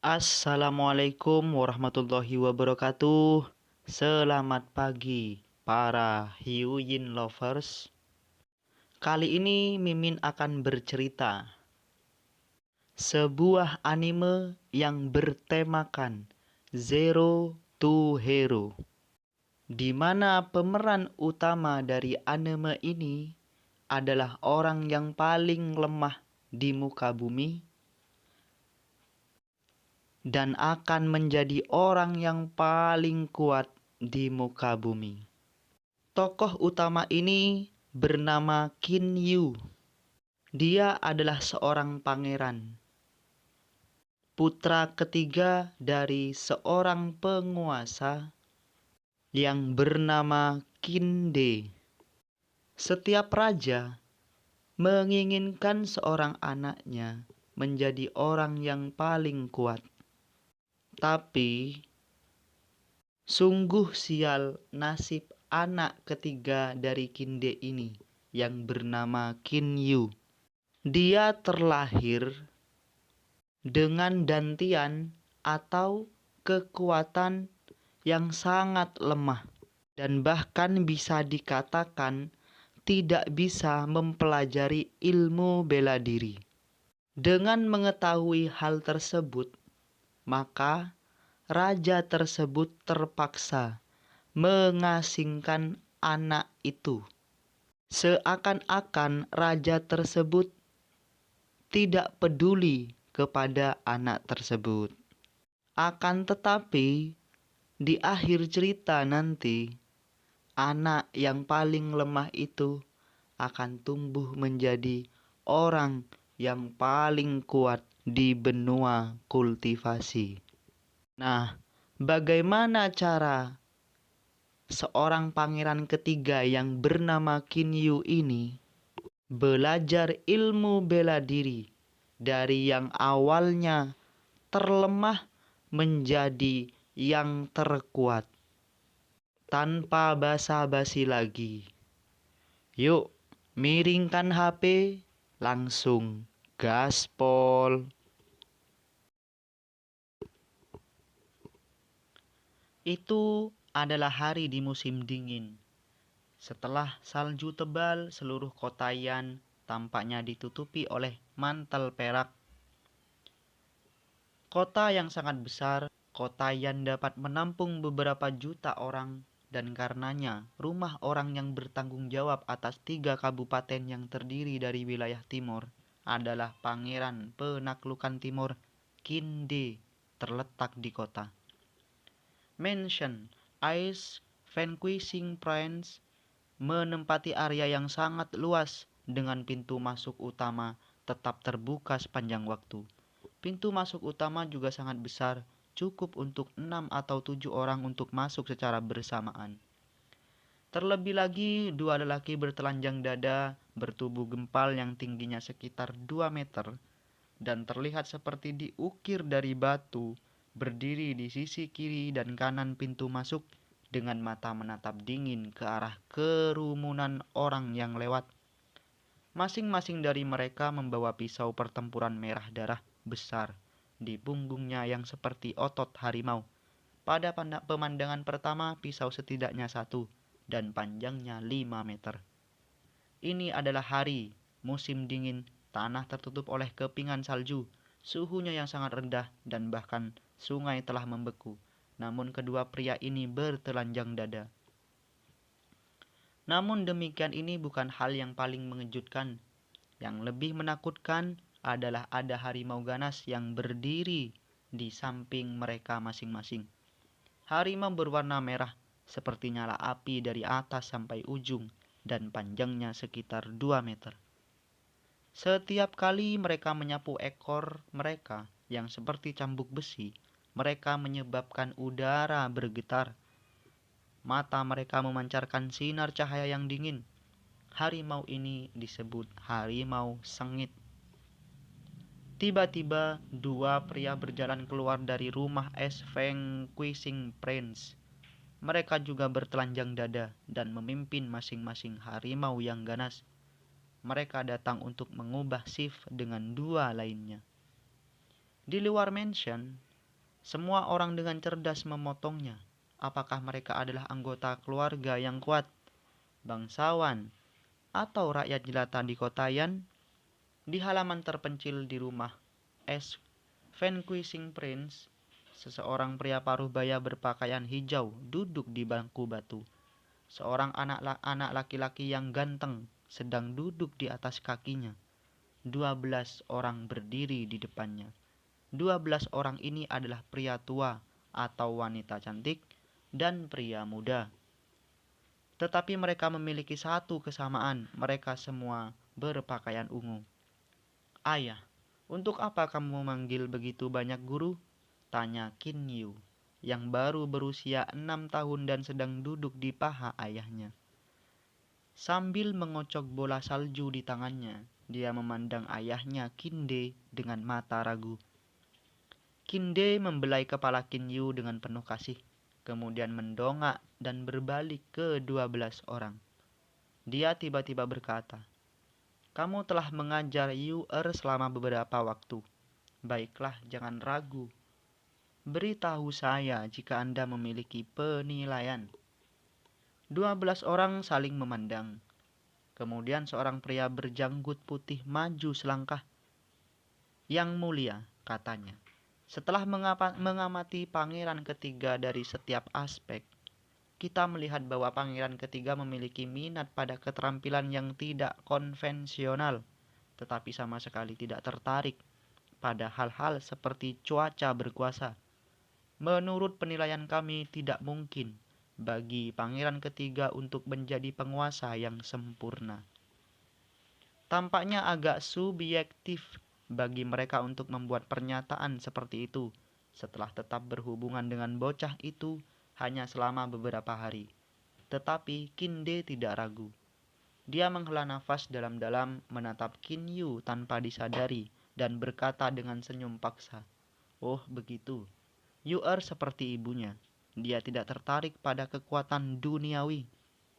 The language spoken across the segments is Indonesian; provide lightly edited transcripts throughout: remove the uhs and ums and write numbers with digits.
Assalamualaikum warahmatullahi wabarakatuh. Selamat pagi para hiu yin lovers. Kali ini Mimin akan bercerita sebuah anime yang bertemakan Zero to Hero, di mana pemeran utama dari anime ini adalah orang yang paling lemah di muka bumi dan akan menjadi orang yang paling kuat di muka bumi. Tokoh utama ini bernama Qin Yu. Dia adalah seorang pangeran, putra ketiga dari seorang penguasa yang bernama Qin De. Setiap raja menginginkan seorang anaknya menjadi orang yang paling kuat. Tapi sungguh sial nasib anak ketiga dari Kinde ini yang bernama Qin Yu. Dia terlahir dengan dantian atau kekuatan yang sangat lemah dan bahkan bisa dikatakan tidak bisa mempelajari ilmu bela diri. Dengan mengetahui hal tersebut, maka raja tersebut terpaksa mengasingkan anak itu. Seakan-akan raja tersebut tidak peduli kepada anak tersebut. Akan tetapi, di akhir cerita nanti, anak yang paling lemah itu akan tumbuh menjadi orang yang paling kuat di benua kultivasi. Nah, bagaimana cara seorang pangeran ketiga yang bernama Qin Yu ini belajar ilmu bela diri dari yang awalnya terlemah menjadi yang terkuat? Tanpa basa-basi lagi, yuk miringkan HP, langsung gaspol. Itu adalah hari di musim dingin. Setelah salju tebal, seluruh kota Yan tampaknya ditutupi oleh mantel perak. Kota yang sangat besar, kota Yan dapat menampung beberapa juta orang, dan karenanya rumah orang yang bertanggung jawab atas 3 kabupaten yang terdiri dari wilayah timur adalah Pangeran Penaklukan Timur Qin De terletak di kota. Mansion Ice Vanquishing Prince menempati area yang sangat luas dengan pintu masuk utama tetap terbuka sepanjang waktu. Pintu masuk utama juga sangat besar, cukup untuk 6 atau 7 orang untuk masuk secara bersamaan. Terlebih lagi, 2 lelaki bertelanjang dada, bertubuh gempal yang tingginya sekitar 2 meter, dan terlihat seperti diukir dari batu, berdiri di sisi kiri dan kanan pintu masuk dengan mata menatap dingin ke arah kerumunan orang yang lewat. Masing-masing dari mereka membawa pisau pertempuran merah darah besar di punggungnya yang seperti otot harimau. Pada pemandangan pertama, pisau setidaknya 1 dan panjangnya 5 meter. Ini adalah hari musim dingin, tanah tertutup oleh kepingan salju, suhunya yang sangat rendah dan bahkan sungai telah membeku. Namun kedua pria ini bertelanjang dada. Namun demikian ini bukan hal yang paling mengejutkan. Yang lebih menakutkan adalah ada harimau ganas yang berdiri di samping mereka masing-masing. Harimau berwarna merah seperti nyala api dari atas sampai ujung dan panjangnya sekitar 2 meter. Setiap kali mereka menyapu ekor mereka yang seperti cambuk besi, mereka menyebabkan udara bergetar. Mata mereka memancarkan sinar cahaya yang dingin. Harimau ini disebut harimau sengit. Tiba-tiba 2 pria berjalan keluar dari rumah es Vanquishing Prince. Mereka juga bertelanjang dada dan memimpin masing-masing harimau yang ganas. Mereka datang untuk mengubah shift dengan 2 lainnya. Di luar mansion, Semua orang dengan cerdas memotongnya. Apakah mereka adalah anggota keluarga yang kuat, bangsawan, atau rakyat jelata di Kotayan? Di halaman terpencil di rumah Es Vanquishing Prince, seseorang pria paruh baya berpakaian hijau duduk di bangku batu. Seorang anak laki-laki yang ganteng sedang duduk di atas kakinya. 12 orang berdiri di depannya. 12 orang ini adalah pria tua atau wanita cantik dan pria muda. Tetapi mereka memiliki satu kesamaan, mereka semua berpakaian ungu. Ayah, untuk apa kamu memanggil begitu banyak guru? Tanya Qin Yu, yang baru berusia 6 tahun dan sedang duduk di paha ayahnya. Sambil mengocok bola salju di tangannya, dia memandang ayahnya Kinde dengan mata ragu. Kinde membelai kepala Qin Yu dengan penuh kasih, kemudian mendongak dan berbalik ke 12 orang. Dia tiba-tiba berkata, "Kamu telah mengajar Yu-er selama beberapa waktu. Baiklah, jangan ragu. Beritahu saya jika Anda memiliki penilaian." 12 orang saling memandang. Kemudian seorang pria berjanggut putih maju selangkah. "Yang mulia," katanya, "setelah mengamati pangeran ketiga dari setiap aspek, kita melihat bahwa pangeran ketiga memiliki minat pada keterampilan yang tidak konvensional, tetapi sama sekali tidak tertarik pada hal-hal seperti cuaca berkuasa. Menurut penilaian kami, tidak mungkin bagi pangeran ketiga untuk menjadi penguasa yang sempurna. Tampaknya agak subjektif bagi mereka untuk membuat pernyataan seperti itu setelah tetap berhubungan dengan bocah itu hanya selama beberapa hari. Tetapi Kinde tidak ragu. Dia menghela nafas dalam-dalam, menatap Qin Yu tanpa disadari dan berkata dengan senyum paksa, "Oh begitu, Yu-er seperti ibunya. Dia tidak tertarik pada kekuatan duniawi,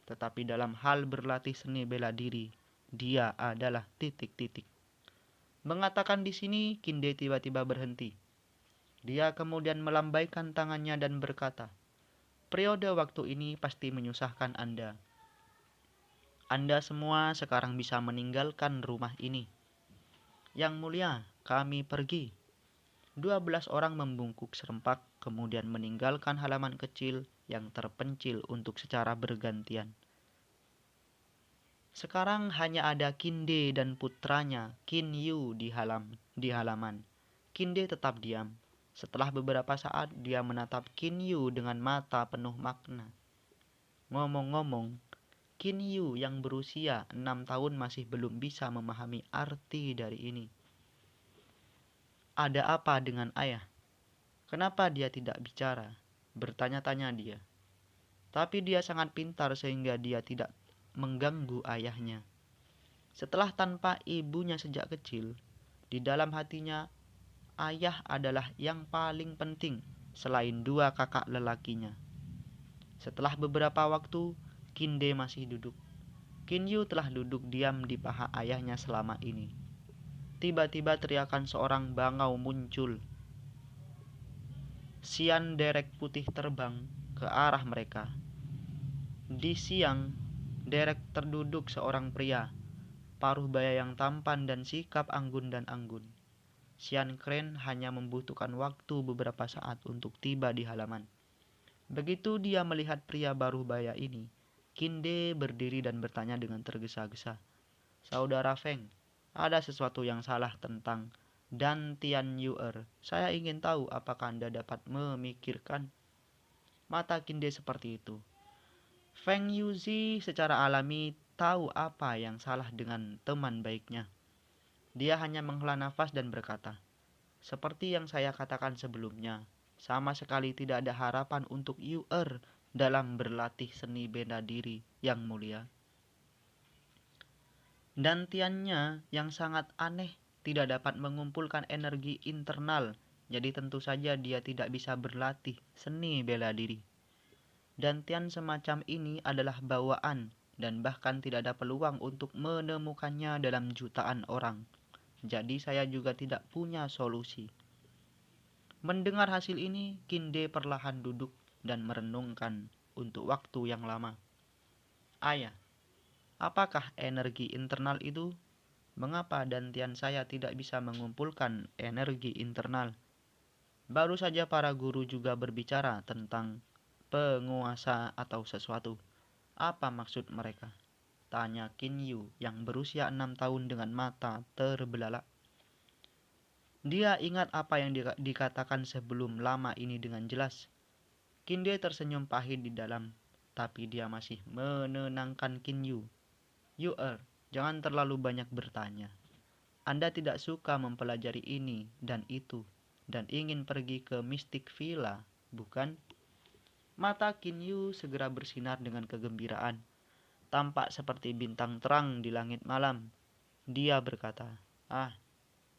tetapi dalam hal berlatih seni bela diri, dia adalah titik-titik." Mengatakan di sini, Kinde tiba-tiba berhenti. Dia kemudian melambaikan tangannya dan berkata, "Periode waktu ini pasti menyusahkan Anda. Anda semua sekarang bisa meninggalkan rumah ini. Yang mulia, kami pergi." 12 orang membungkuk serempak, kemudian meninggalkan halaman kecil yang terpencil untuk secara bergantian. Sekarang hanya ada Kinde dan putranya, Qin Yu di halaman. Kinde tetap diam. Setelah beberapa saat, dia menatap Qin Yu dengan mata penuh makna. Ngomong-ngomong, Qin Yu yang berusia 6 tahun masih belum bisa memahami arti dari ini. "Ada apa dengan ayah? Kenapa dia tidak bicara?" bertanya-tanya dia. Tapi dia sangat pintar sehingga dia tidak mengganggu ayahnya. Setelah tanpa ibunya sejak kecil, di dalam hatinya ayah adalah yang paling penting selain 2 kakak lelakinya. Setelah beberapa waktu, Kinde masih duduk. Qin Yu telah duduk diam di paha ayahnya selama ini. Tiba-tiba teriakan seorang bangau muncul. Sian derek putih terbang ke arah mereka. Di siang, derek terduduk seorang pria, paruh baya yang tampan dan sikap anggun dan anggun. Sian Kren hanya membutuhkan waktu beberapa saat untuk tiba di halaman. Begitu dia melihat pria baruh baya ini, Kinde berdiri dan bertanya dengan tergesa-gesa, "Saudara Feng, ada sesuatu yang salah tentang Dan Tian Yu-er. Saya ingin tahu apakah Anda dapat memikirkan." Mata Kinde seperti itu. Feng Yuzi secara alami tahu apa yang salah dengan teman baiknya. Dia hanya menghela nafas dan berkata, "Seperti yang saya katakan sebelumnya, sama sekali tidak ada harapan untuk Yu-er dalam berlatih seni bela diri, yang mulia. Dantiannya yang sangat aneh tidak dapat mengumpulkan energi internal, jadi tentu saja dia tidak bisa berlatih seni bela diri. Dantian semacam ini adalah bawaan dan bahkan tidak ada peluang untuk menemukannya dalam jutaan orang. Jadi saya juga tidak punya solusi." Mendengar hasil ini, Kinde perlahan duduk dan merenungkan untuk waktu yang lama. Ayah, apakah energi internal itu? Mengapa dantian saya tidak bisa mengumpulkan energi internal? Baru saja para guru juga berbicara tentang penguasa atau sesuatu. Apa maksud mereka? Tanya Qin Yu yang berusia 6 tahun dengan mata terbelalak. Dia ingat apa yang dikatakan sebelum lama ini dengan jelas. Kinde tersenyum pahit di dalam, tapi dia masih menenangkan Qin Yu. "You jangan terlalu banyak bertanya. Anda tidak suka mempelajari ini dan itu, dan ingin pergi ke Mystic Villa, bukan?" Mata Qin Yu segera bersinar dengan kegembiraan, tampak seperti bintang terang di langit malam. Dia berkata,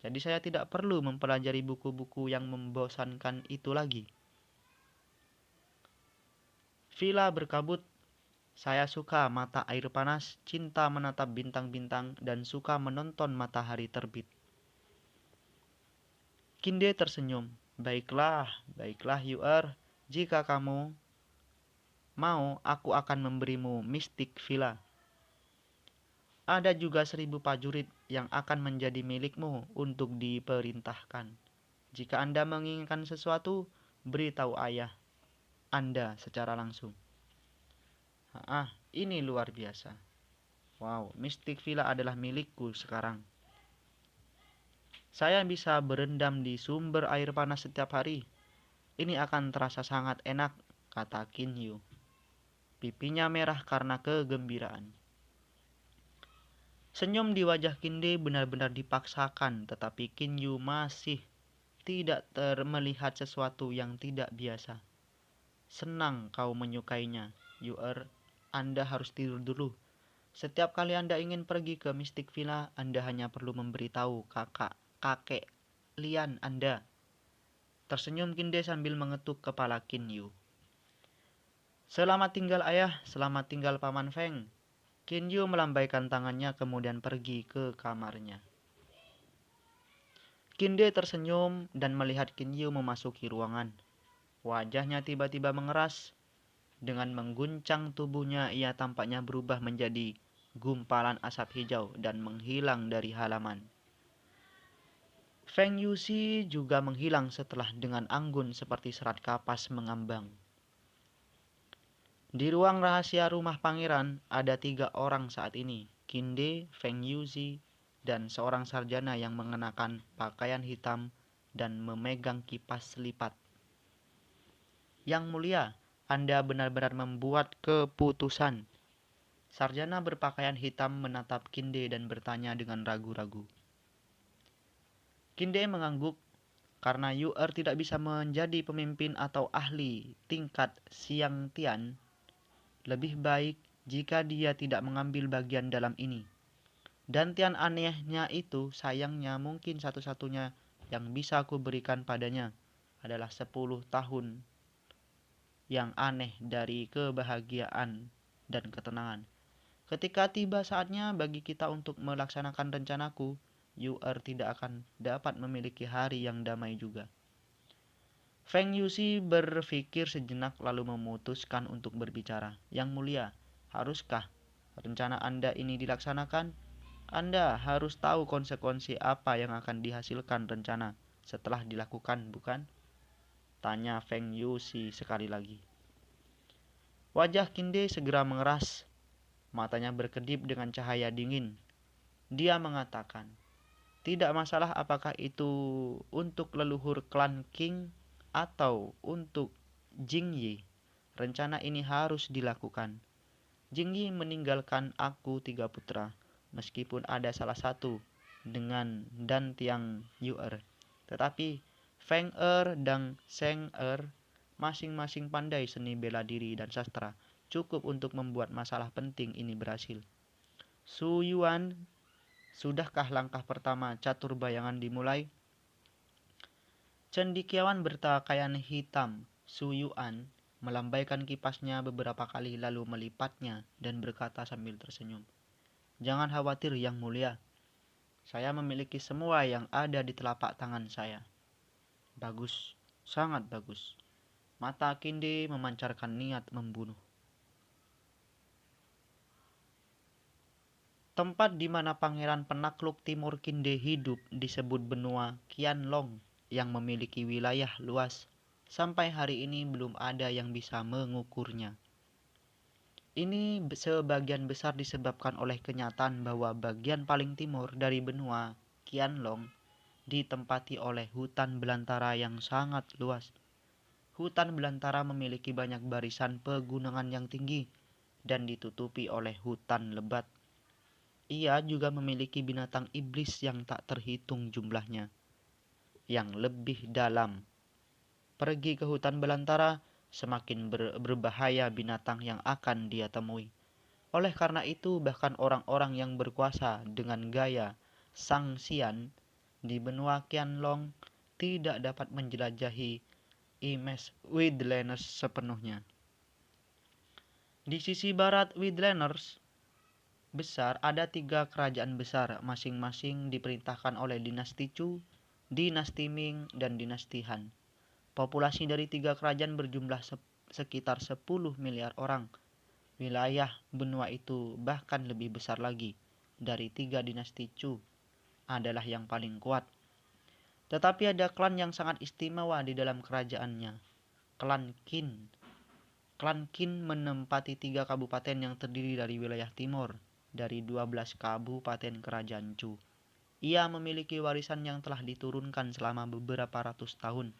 jadi saya tidak perlu mempelajari buku-buku yang membosankan itu lagi. Villa berkabut. Saya suka mata air panas, cinta menatap bintang-bintang, dan suka menonton matahari terbit. Kinde tersenyum. Baiklah, Yuer. Jika kamu mau, aku akan memberimu Mystic Villa. Ada juga 1000 prajurit yang akan menjadi milikmu untuk diperintahkan. Jika Anda menginginkan sesuatu, beritahu ayah Anda secara langsung. Ini luar biasa. Wow, Mystic Villa adalah milikku sekarang. Saya bisa berendam di sumber air panas setiap hari. Ini akan terasa sangat enak, kata Qin Yu. Pipinya merah karena kegembiraan. Senyum di wajah Kinde benar-benar dipaksakan, tetapi Qin Yu masih tidak melihat sesuatu yang tidak biasa. Senang kau menyukainya, Yuer. Anda harus tidur dulu. Setiap kali Anda ingin pergi ke Mystic Villa, Anda hanya perlu memberitahu kakek Lian Anda. Tersenyum Kinde sambil mengetuk kepala Qin Yu. Selamat tinggal ayah, selamat tinggal Paman Feng. Qin Yu melambaikan tangannya kemudian pergi ke kamarnya. Kinde tersenyum dan melihat Qin Yu memasuki ruangan. Wajahnya tiba-tiba mengeras. Dengan mengguncang tubuhnya, ia tampaknya berubah menjadi gumpalan asap hijau dan menghilang dari halaman. Feng Yuxi juga menghilang setelah dengan anggun seperti serat kapas mengambang. Di ruang rahasia rumah pangeran ada 3 orang saat ini, Kinde, Feng Yuxi, dan seorang sarjana yang mengenakan pakaian hitam dan memegang kipas lipat. Yang mulia, Anda benar-benar membuat keputusan. Sarjana berpakaian hitam menatap Kinde dan bertanya dengan ragu-ragu. Kinde mengangguk. Karena Yuer tidak bisa menjadi pemimpin atau ahli tingkat Xiang Tian, lebih baik jika dia tidak mengambil bagian dalam ini. Dantian anehnya itu sayangnya mungkin satu-satunya yang bisa aku berikan padanya adalah 10 tahun yang aneh dari kebahagiaan dan ketenangan. Ketika tiba saatnya bagi kita untuk melaksanakan rencanaku, Yuer tidak akan dapat memiliki hari yang damai juga. Feng Yuxi berpikir sejenak lalu memutuskan untuk berbicara. Yang mulia, haruskah rencana Anda ini dilaksanakan? Anda harus tahu konsekuensi apa yang akan dihasilkan rencana setelah dilakukan, bukan? Tanya Feng Yuxi sekali lagi. Wajah Kinde segera mengeras. Matanya berkedip dengan cahaya dingin. Dia mengatakan, tidak masalah apakah itu untuk leluhur klan Qing atau untuk Jingyi. Rencana ini harus dilakukan. Jingyi meninggalkan aku 3 putra, meskipun ada salah satu dengan Dantiang Yuer. Tetapi Feng dan Sheng masing-masing pandai seni bela diri dan sastra, cukup untuk membuat masalah penting ini berhasil. Su Yuan, sudahkah langkah pertama catur bayangan dimulai? Cendekiawan berpakaian hitam, Su Yuan, melambaikan kipasnya beberapa kali lalu melipatnya dan berkata sambil tersenyum. Jangan khawatir yang mulia. Saya memiliki semua yang ada di telapak tangan saya. Bagus. Sangat bagus. Mata Kinde memancarkan niat membunuh. Tempat di mana pangeran penakluk Timur Kinde hidup disebut benua Qianlong yang memiliki wilayah luas. Sampai hari ini belum ada yang bisa mengukurnya. Ini sebagian besar disebabkan oleh kenyataan bahwa bagian paling timur dari benua Qianlong ditempati oleh hutan belantara yang sangat luas. Hutan belantara memiliki banyak barisan pegunungan yang tinggi dan ditutupi oleh hutan lebat. Ia juga memiliki binatang iblis yang tak terhitung jumlahnya, yang lebih dalam. Pergi ke hutan belantara, semakin berbahaya binatang yang akan dia temui. Oleh karena itu, bahkan orang-orang yang berkuasa dengan gaya Sang Xian di benua Qianlong tidak dapat menjelajahi Imes Wildlands sepenuhnya. Di sisi barat Wildlands besar ada 3 kerajaan besar, masing-masing diperintahkan oleh dinasti Chu, dinasti Ming, dan dinasti Han. Populasi dari 3 kerajaan berjumlah sekitar 10 miliar orang. Wilayah benua itu bahkan lebih besar lagi. Dari 3 dinasti Chu adalah yang paling kuat. Tetapi ada klan yang sangat istimewa di dalam kerajaannya, klan Qin. Klan Qin menempati 3 kabupaten yang terdiri dari wilayah timur dari 12 kabupaten kerajaan Chu. Ia memiliki warisan yang telah diturunkan selama beberapa ratus tahun.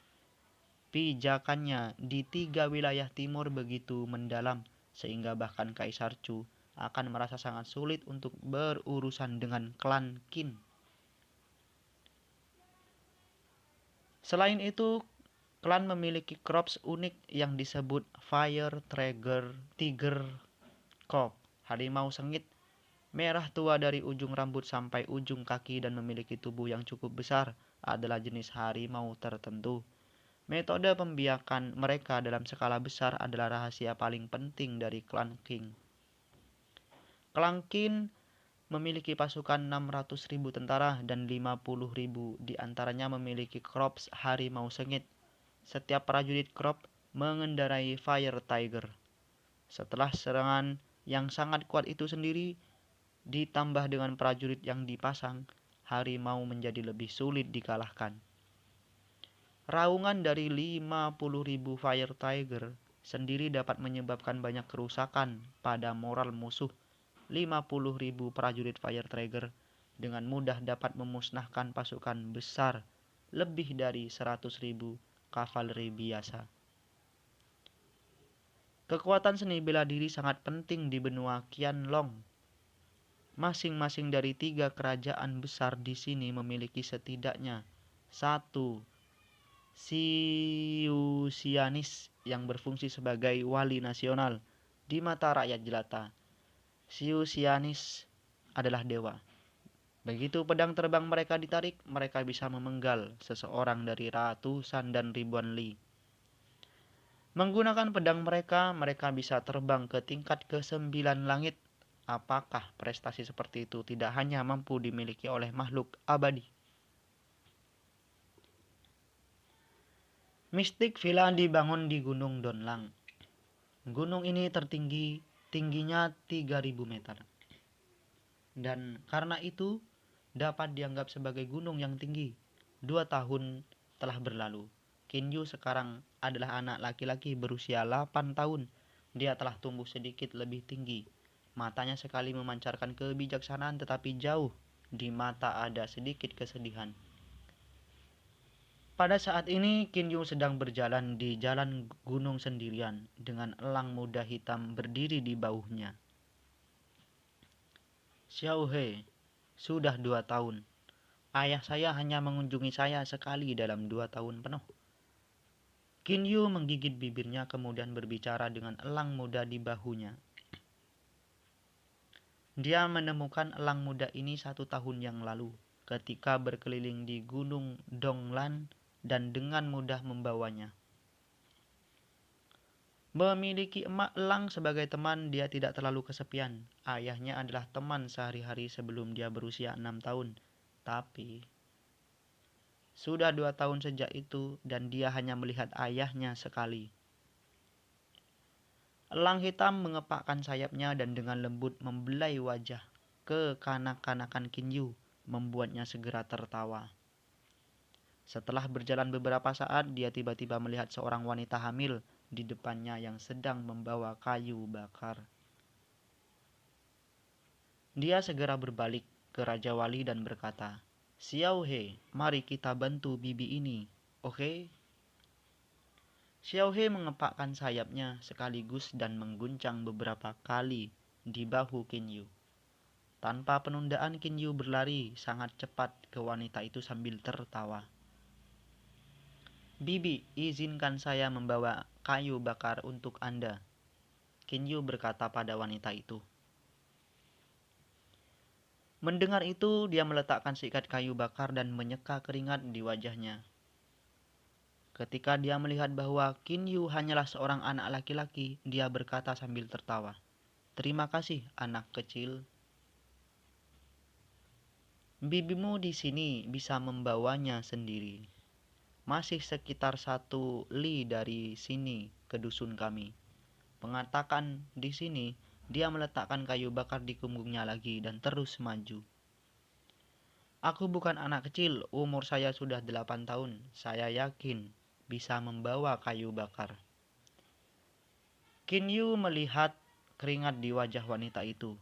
Pijakannya di 3 wilayah timur begitu mendalam sehingga bahkan Kaisar Chu akan merasa sangat sulit untuk berurusan dengan klan Qin. Selain itu, klan memiliki korps unik yang disebut Fire Tiger Corps, harimau sengit, merah tua dari ujung rambut sampai ujung kaki dan memiliki tubuh yang cukup besar, adalah jenis harimau tertentu. Metode pembiakan mereka dalam skala besar adalah rahasia paling penting dari klan Qin. Klan Qin memiliki pasukan 600.000 tentara dan 50.000 diantaranya memiliki korps harimau sengit. Setiap prajurit korps mengendarai Fire Tiger. Setelah serangan yang sangat kuat itu sendiri ditambah dengan prajurit yang dipasang, harimau menjadi lebih sulit dikalahkan. Raungan dari 50.000 Fire Tiger sendiri dapat menyebabkan banyak kerusakan pada moral musuh. 50.000 prajurit Fire Tiger dengan mudah dapat memusnahkan pasukan besar lebih dari 100.000 kavaleri biasa. Kekuatan seni bela diri sangat penting di benua Qianlong. Masing-masing dari 3 kerajaan besar di sini memiliki setidaknya 1 Siusianis yang berfungsi sebagai wali nasional di mata rakyat jelata. Siusianis adalah dewa. Begitu pedang terbang mereka ditarik, mereka bisa memenggal seseorang dari ratusan dan ribuan li. Menggunakan pedang mereka, mereka bisa terbang ke tingkat ke-9 langit. Apakah prestasi seperti itu tidak hanya mampu dimiliki oleh makhluk abadi? Mystic Villa dibangun di Gunung Donlang. Gunung ini tingginya 3.000 meter. Dan karena itu dapat dianggap sebagai gunung yang tinggi. 2 tahun telah berlalu. Kinyu sekarang adalah anak laki-laki berusia 8 tahun. Dia telah tumbuh sedikit lebih tinggi. Matanya sekali memancarkan kebijaksanaan tetapi jauh di mata ada sedikit kesedihan. Pada saat ini Kinyu sedang berjalan di jalan gunung sendirian dengan elang muda hitam berdiri di bahunya. Xiaohe, sudah 2 tahun. Ayah saya hanya mengunjungi saya sekali dalam 2 tahun penuh. Kinyu menggigit bibirnya kemudian berbicara dengan elang muda di bahunya. Dia menemukan elang muda ini 1 tahun yang lalu ketika berkeliling di Gunung Donglan dan dengan mudah membawanya. Memiliki emak elang sebagai teman, dia tidak terlalu kesepian. Ayahnya adalah teman sehari-hari sebelum dia berusia 6 tahun. Tapi Sudah 2 tahun sejak itu dan dia hanya melihat ayahnya sekali. Elang hitam mengepakkan sayapnya dan dengan lembut membelai wajah kekanak-kanakan Kinyu, membuatnya segera tertawa. Setelah berjalan beberapa saat, dia tiba-tiba melihat seorang wanita hamil di depannya yang sedang membawa kayu bakar. Dia segera berbalik ke Raja Wali dan berkata, "Xiao He, mari kita bantu bibi ini, oke?" Xiao He mengepakkan sayapnya sekaligus dan mengguncang beberapa kali di bahu Kinyu. Tanpa penundaan, Kinyu berlari sangat cepat ke wanita itu sambil tertawa. "Bibi, izinkan saya membawa kayu bakar untuk Anda," Kinyu berkata pada wanita itu. Mendengar itu, dia meletakkan seikat kayu bakar dan menyeka keringat di wajahnya. Ketika dia melihat bahwa Kinyu hanyalah seorang anak laki-laki, dia berkata sambil tertawa, "Terima kasih, anak kecil. Bibimu di sini bisa membawanya sendiri. Masih sekitar 1 li dari sini ke dusun kami." Mengatakan di sini, dia meletakkan kayu bakar di punggungnya lagi dan terus maju. "Aku bukan anak kecil, umur saya sudah 8 tahun. Saya yakin bisa membawa kayu bakar." Kinyu melihat keringat di wajah wanita itu.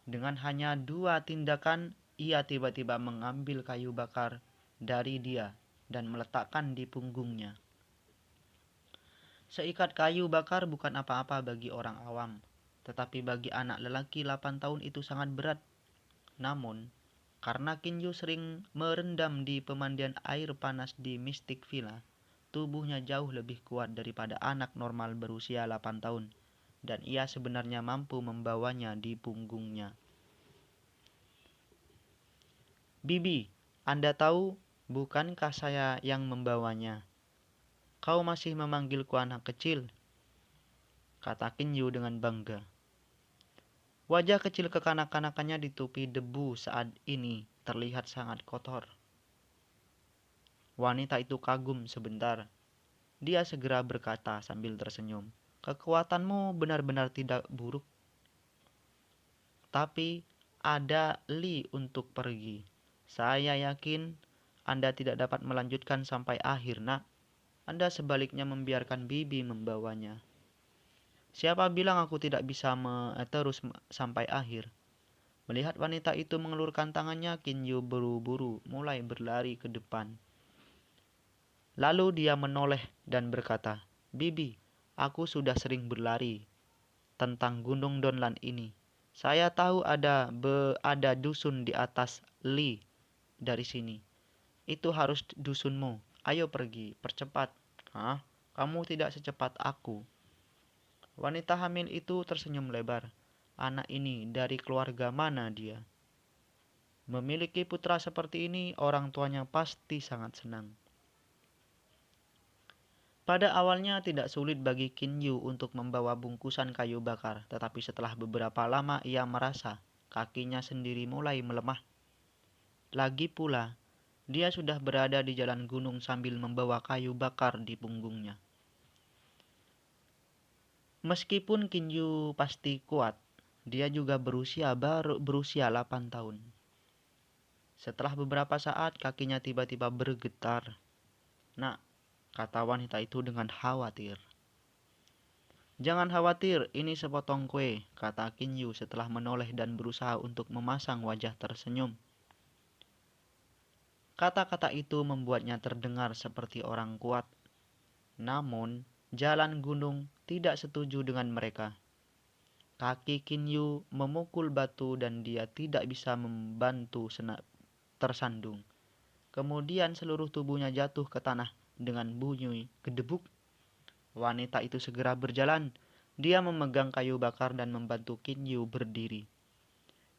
Dengan hanya 2 tindakan, ia tiba-tiba mengambil kayu bakar dari dia dan meletakkan di punggungnya. Seikat kayu bakar bukan apa-apa bagi orang awam, tetapi bagi anak lelaki 8 tahun itu sangat berat. Namun, karena Kinyu sering merendam di pemandian air panas di Mystic Villa, tubuhnya jauh lebih kuat daripada anak normal berusia 8 tahun, dan ia sebenarnya mampu membawanya di punggungnya. "Bibi, Anda tahu, bukankah saya yang membawanya? Kau masih memanggilku anak kecil," kata Kinyu dengan bangga. Wajah kecil kekanak-kanakannya ditutupi debu saat ini terlihat sangat kotor. Wanita itu kagum sebentar. Dia segera berkata sambil tersenyum, "Kekuatanmu benar-benar tidak buruk. Tapi ada li untuk pergi. Saya yakin Anda tidak dapat melanjutkan sampai akhir, nak. Anda sebaliknya membiarkan bibi membawanya." "Siapa bilang aku tidak bisa terus sampai akhir?" Melihat wanita itu mengelurkan tangannya, Kinyu buru-buru mulai berlari ke depan. Lalu dia menoleh dan berkata, "Bibi, aku sudah sering berlari tentang Gunung Donlan ini. Saya tahu ada dusun di atas li dari sini. Itu harus dusunmu. Ayo pergi, percepat." "Hah? Kamu tidak secepat aku." Wanita hamil itu tersenyum lebar. Anak ini dari keluarga mana dia? Memiliki putra seperti ini, orang tuanya pasti sangat senang. Pada awalnya tidak sulit bagi Kinyu untuk membawa bungkusan kayu bakar, tetapi setelah beberapa lama ia merasa kakinya sendiri mulai melemah. Lagi pula, dia sudah berada di jalan gunung sambil membawa kayu bakar di punggungnya. Meskipun Kinyu pasti kuat, dia juga baru berusia 8 tahun. Setelah beberapa saat, kakinya tiba-tiba bergetar. "Nak," kata wanita itu dengan khawatir. "Jangan khawatir, ini sepotong kue," kata Kinyu setelah menoleh dan berusaha untuk memasang wajah tersenyum. Kata-kata itu membuatnya terdengar seperti orang kuat. Namun, jalan gunung tidak setuju dengan mereka. Kaki Kinyu memukul batu dan dia tidak bisa membantu tersandung. Kemudian seluruh tubuhnya jatuh ke tanah dengan bunyi gedebuk. Wanita itu segera berjalan. Dia memegang kayu bakar dan membantu Kinyu berdiri.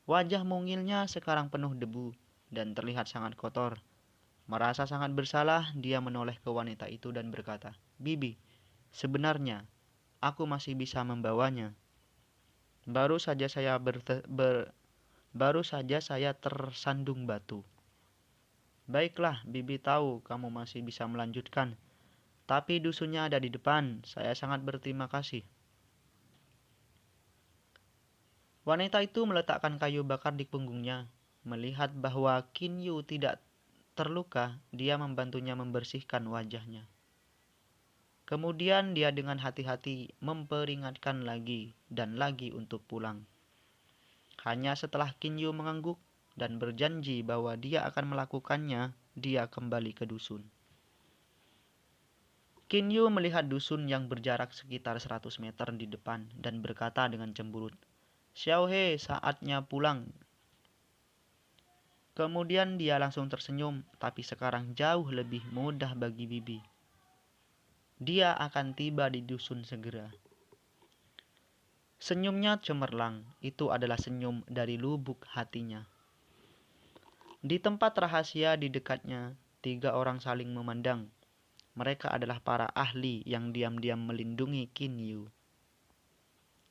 Wajah mungilnya sekarang penuh debu dan terlihat sangat kotor. Merasa sangat bersalah, dia menoleh ke wanita itu dan berkata, "Bibi, sebenarnya aku masih bisa membawanya. Baru saja saya tersandung batu." Baiklah, Bibi tahu kamu masih bisa melanjutkan. Tapi dusunnya ada di depan. Saya sangat berterima kasih. Wanita itu meletakkan kayu bakar di punggungnya. Melihat bahwa Kinyu tidak terluka, dia membantunya membersihkan wajahnya. Kemudian dia dengan hati-hati memperingatkan lagi dan lagi untuk pulang. Hanya setelah Kinyu mengangguk dan berjanji bahwa dia akan melakukannya, dia kembali ke dusun. Kinyu melihat dusun yang berjarak sekitar 100 meter di depan dan berkata dengan cemburut, "Xiaohe, saatnya pulang." Kemudian dia langsung tersenyum, tapi sekarang jauh lebih mudah bagi Bibi. Dia akan tiba di dusun segera. Senyumnya cemerlang, itu adalah senyum dari lubuk hatinya. Di tempat rahasia di dekatnya, 3 orang saling memandang. Mereka adalah para ahli yang diam-diam melindungi Kinyu.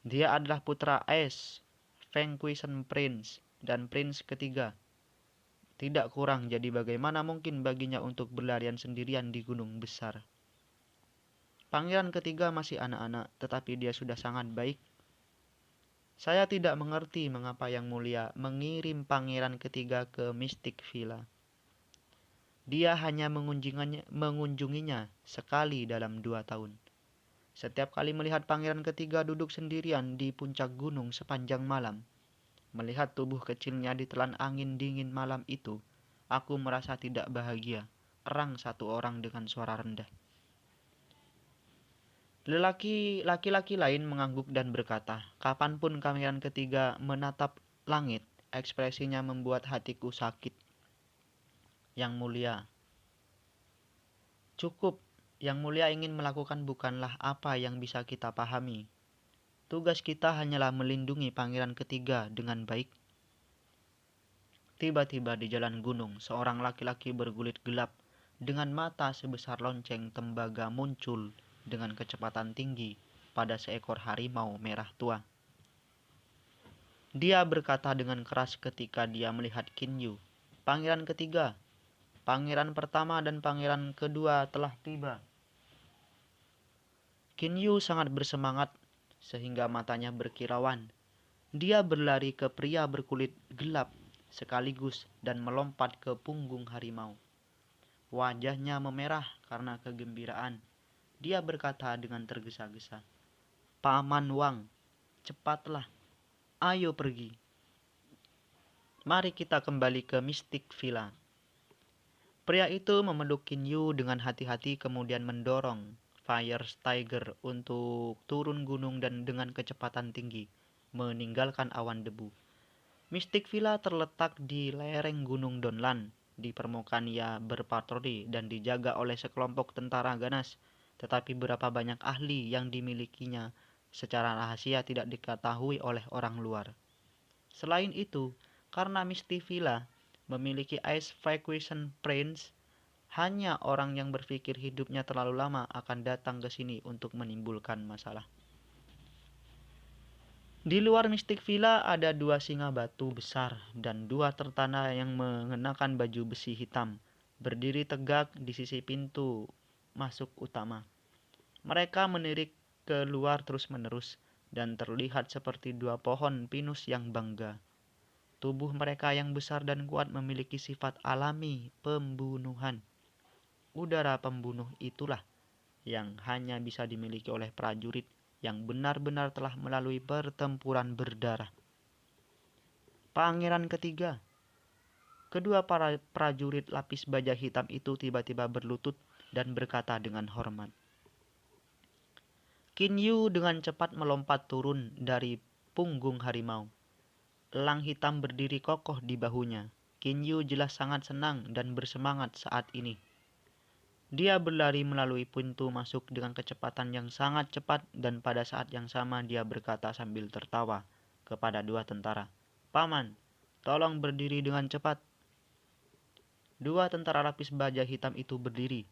Dia adalah putra Ace, Vanquishen Prince, dan Prince ketiga. Tidak kurang, jadi bagaimana mungkin baginya untuk berlarian sendirian di gunung besar. Pangeran ketiga masih anak-anak, tetapi dia sudah sangat baik. Saya tidak mengerti mengapa Yang Mulia mengirim pangeran ketiga ke Mystic Villa. Dia hanya mengunjunginya sekali dalam 2 tahun. Setiap kali melihat pangeran ketiga duduk sendirian di puncak gunung sepanjang malam, melihat tubuh kecilnya ditelan angin dingin malam itu, aku merasa tidak bahagia. Erang satu orang dengan suara rendah. Laki-laki lain mengangguk dan berkata, "Kapanpun pangeran ketiga menatap langit, ekspresinya membuat hatiku sakit." Yang Mulia, cukup. Yang Mulia ingin melakukan bukanlah apa yang bisa kita pahami. Tugas kita hanyalah melindungi pangeran ketiga dengan baik. Tiba-tiba di jalan gunung, seorang laki-laki berkulit gelap dengan mata sebesar lonceng tembaga muncul dengan kecepatan tinggi pada seekor harimau merah tua. Dia berkata dengan keras ketika dia melihat Kinyu, "Pangeran ketiga, pangeran pertama dan pangeran kedua telah tiba." Kinyu sangat bersemangat sehingga matanya berkilauan. Dia berlari ke pria berkulit gelap sekaligus dan melompat ke punggung harimau. Wajahnya memerah karena kegembiraan. Dia berkata dengan tergesa-gesa, "Paman Wang, cepatlah, ayo pergi. Mari kita kembali ke Mystic Villa." Pria itu memeluk Kinyu dengan hati-hati kemudian mendorong Fire Tiger untuk turun gunung dan dengan kecepatan tinggi meninggalkan awan debu. Mystic Villa terletak di lereng Gunung Donlan. Di permukaan ia berpatroli dan dijaga oleh sekelompok tentara ganas, tetapi berapa banyak ahli yang dimilikinya secara rahasia tidak diketahui oleh orang luar. Selain itu, karena Mystic Villa memiliki Ice Vacation Prince, hanya orang yang berpikir hidupnya terlalu lama akan datang ke sini untuk menimbulkan masalah. Di luar Mystic Villa ada 2 singa batu besar dan 2 tertanda yang mengenakan baju besi hitam, berdiri tegak di sisi pintu masuk utama. Mereka menirik keluar terus-menerus dan terlihat seperti 2 pohon pinus yang bangga. Tubuh mereka yang besar dan kuat memiliki sifat alami pembunuhan. Udara pembunuh itulah yang hanya bisa dimiliki oleh prajurit yang benar-benar telah melalui pertempuran berdarah. Pangeran ketiga. Kedua para prajurit lapis baja hitam itu tiba-tiba berlutut dan berkata dengan hormat. Kinyu dengan cepat melompat turun dari punggung harimau. Elang hitam berdiri kokoh di bahunya. Kinyu jelas sangat senang dan bersemangat saat ini. Dia berlari melalui pintu masuk dengan kecepatan yang sangat cepat dan pada saat yang sama dia berkata sambil tertawa kepada 2 tentara, "Paman, tolong berdiri dengan cepat." 2 tentara lapis baja hitam itu berdiri.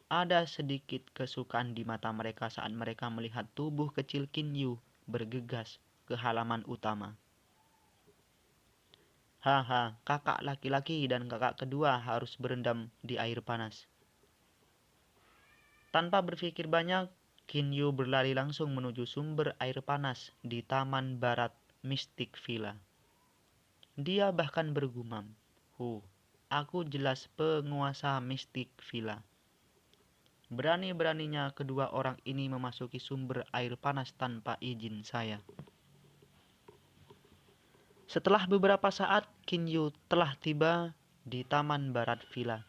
Ada sedikit kesukaan di mata mereka saat mereka melihat tubuh kecil Kinyu bergegas ke halaman utama. Haha, kakak laki-laki dan kakak kedua harus berendam di air panas. Tanpa berpikir banyak, Kinyu berlari langsung menuju sumber air panas di taman barat Mystic Villa. Dia bahkan bergumam, aku jelas penguasa Mystic Villa. Berani-beraninya kedua orang ini memasuki sumber air panas tanpa izin saya. Setelah beberapa saat, Kinyu telah tiba di taman barat villa.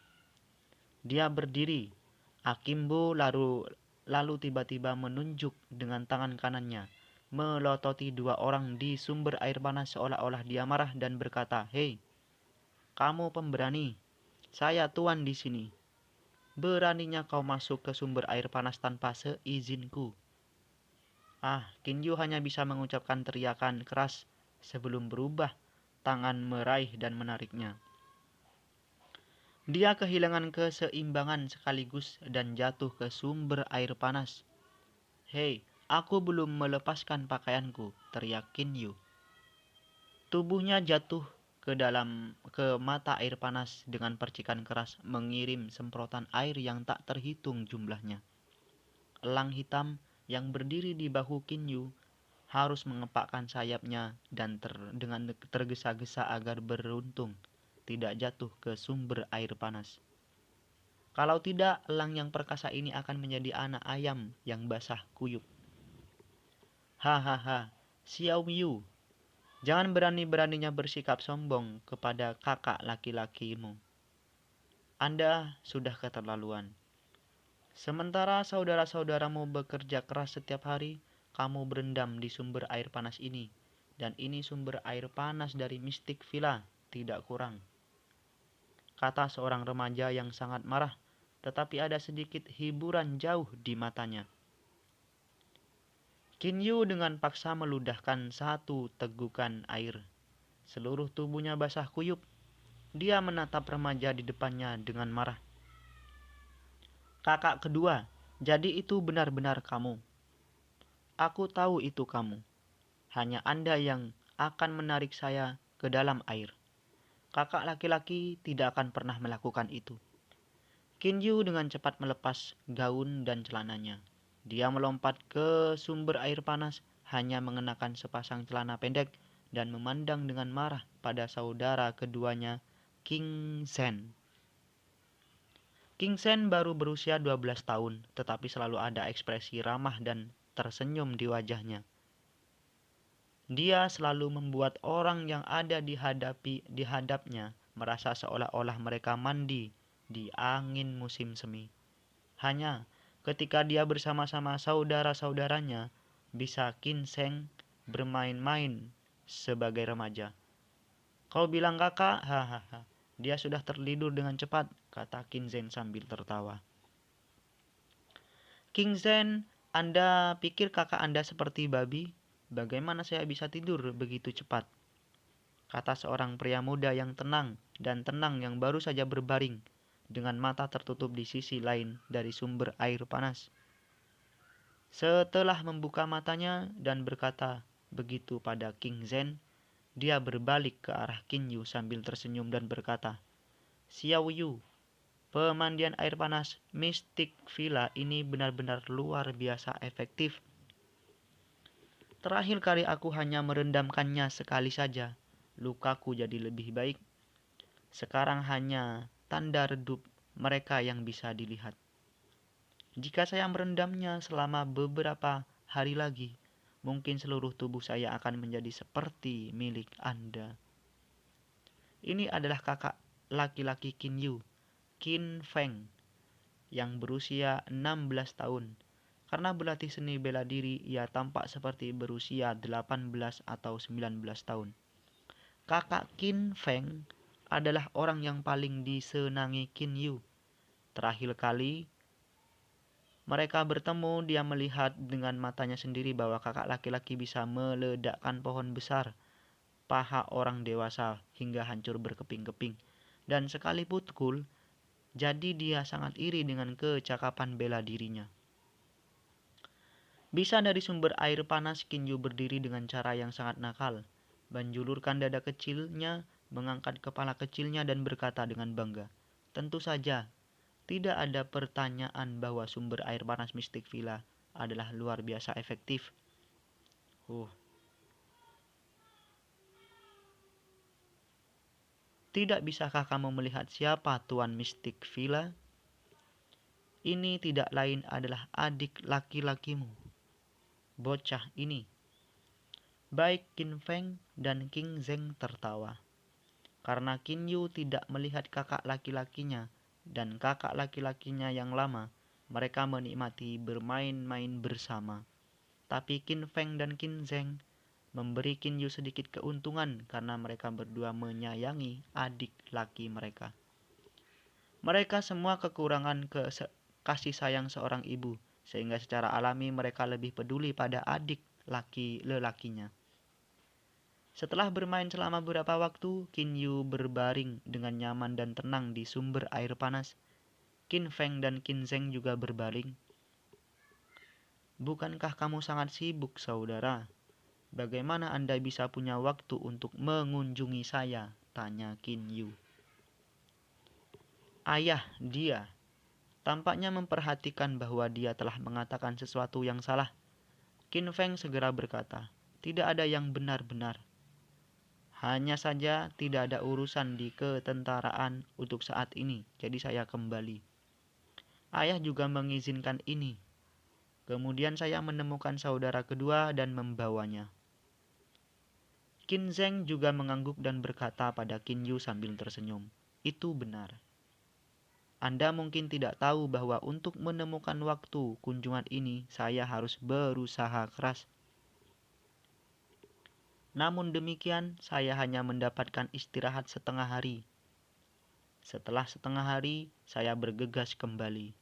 Dia berdiri. Akimbo lalu tiba-tiba menunjuk dengan tangan kanannya, melototi dua orang di sumber air panas seolah-olah dia marah dan berkata, "Hei, kamu pemberani. Saya tuan di sini. Beraninya kau masuk ke sumber air panas tanpa seizinku." Kinyu hanya bisa mengucapkan teriakan keras sebelum berubah tangan meraih dan menariknya. Dia kehilangan keseimbangan sekaligus dan jatuh ke sumber air panas. "Hei, aku belum melepaskan pakaianku," teriak Kinyu. Tubuhnya jatuh ke mata air panas dengan percikan keras mengirim semprotan air yang tak terhitung jumlahnya. Elang hitam yang berdiri di bahu Kinyu harus mengepakkan sayapnya dan dengan tergesa-gesa agar beruntung tidak jatuh ke sumber air panas. Kalau tidak, elang yang perkasa ini akan menjadi anak ayam yang basah kuyup. Hahaha, Xiao Yu, jangan berani-beraninya bersikap sombong kepada kakak laki-lakimu. Anda sudah keterlaluan. Sementara saudara-saudaramu bekerja keras setiap hari, kamu berendam di sumber air panas ini. Dan ini sumber air panas dari Mystic Villa, tidak kurang. Kata seorang remaja yang sangat marah, tetapi ada sedikit hiburan jauh di matanya. Kinyu dengan paksa meludahkan satu tegukan air. Seluruh tubuhnya basah kuyup. Dia menatap remaja di depannya dengan marah. "Kakak kedua, jadi itu benar-benar kamu. Aku tahu itu kamu. Hanya Anda yang akan menarik saya ke dalam air. Kakak laki-laki tidak akan pernah melakukan itu." Kinyu dengan cepat melepas gaun dan celananya. Dia melompat ke sumber air panas, hanya mengenakan sepasang celana pendek dan memandang dengan marah pada saudara keduanya, King Sen. King Sen baru berusia 12 tahun, tetapi selalu ada ekspresi ramah dan tersenyum di wajahnya. Dia selalu membuat orang yang ada di hadapnya merasa seolah-olah mereka mandi di angin musim semi. Hanya ketika dia bersama-sama saudara-saudaranya, bisa King Sen bermain-main sebagai remaja. "Kau bilang kakak? Hahaha. Dia sudah tertidur dengan cepat," kata King Sen sambil tertawa. "King Sen, Anda pikir kakak Anda seperti babi? Bagaimana saya bisa tidur begitu cepat?" kata seorang pria muda yang tenang yang baru saja berbaring dengan mata tertutup di sisi lain dari sumber air panas. Setelah membuka matanya dan berkata begitu pada King Zen, dia berbalik ke arah Kinyu sambil tersenyum dan berkata, "Xiao Yu, pemandian air panas Mystic Villa ini benar-benar luar biasa efektif. Terakhir kali aku hanya merendamkannya sekali saja. Lukaku jadi lebih baik. Sekarang hanya tanda redup mereka yang bisa dilihat. Jika saya merendamnya selama beberapa hari lagi, mungkin seluruh tubuh saya akan menjadi seperti milik Anda." Ini adalah kakak laki-laki Kinyu, Qin Feng, yang berusia 16 tahun. Karena berlatih seni bela diri, ia tampak seperti berusia 18 atau 19 tahun. Kakak Qin Feng adalah orang yang paling disenangi Kinyu. Terakhir kali mereka bertemu, dia melihat dengan matanya sendiri bahwa kakak laki-laki bisa meledakkan pohon besar, paha orang dewasa hingga hancur berkeping-keping. Dan sekali pukul, jadi dia sangat iri dengan kecakapan bela dirinya. Bisa dari sumber air panas, Kinyu berdiri dengan cara yang sangat nakal, menjulurkan dada kecilnya mengangkat kepala kecilnya dan berkata dengan bangga, "Tentu saja, tidak ada pertanyaan bahwa sumber air panas Mystic Villa adalah luar biasa efektif." Tidak bisakah kamu melihat siapa Tuan Mystic Villa? Ini tidak lain adalah adik laki-lakimu, bocah ini. Baik Qin Feng dan Qin Zheng tertawa, karena Qin Yu tidak melihat kakak laki-lakinya dan kakak laki-lakinya yang lama. Mereka menikmati bermain-main bersama. Tapi Qin Feng dan Qin Zheng memberi Qin Yu sedikit keuntungan karena mereka berdua menyayangi adik laki mereka. Mereka semua kekurangan kasih sayang seorang ibu, sehingga secara alami mereka lebih peduli pada adik lelakinya. Setelah bermain selama beberapa waktu, Qin Yu berbaring dengan nyaman dan tenang di sumber air panas. Qin Feng dan Qin Zheng juga berbaring. "Bukankah kamu sangat sibuk, saudara? Bagaimana Anda bisa punya waktu untuk mengunjungi saya?" tanya Qin Yu. Ayah dia tampaknya memperhatikan bahwa dia telah mengatakan sesuatu yang salah. Qin Feng segera berkata, "Tidak ada yang benar-benar. Hanya saja tidak ada urusan di ketentaraan untuk saat ini, jadi saya kembali. Ayah juga mengizinkan ini. Kemudian saya menemukan saudara kedua dan membawanya." Qin Zheng juga mengangguk dan berkata pada Qin Yu sambil tersenyum, "Itu benar. Anda mungkin tidak tahu bahwa untuk menemukan waktu kunjungan ini saya harus berusaha keras. Namun demikian, saya hanya mendapatkan istirahat setengah hari. Setelah setengah hari, saya bergegas kembali.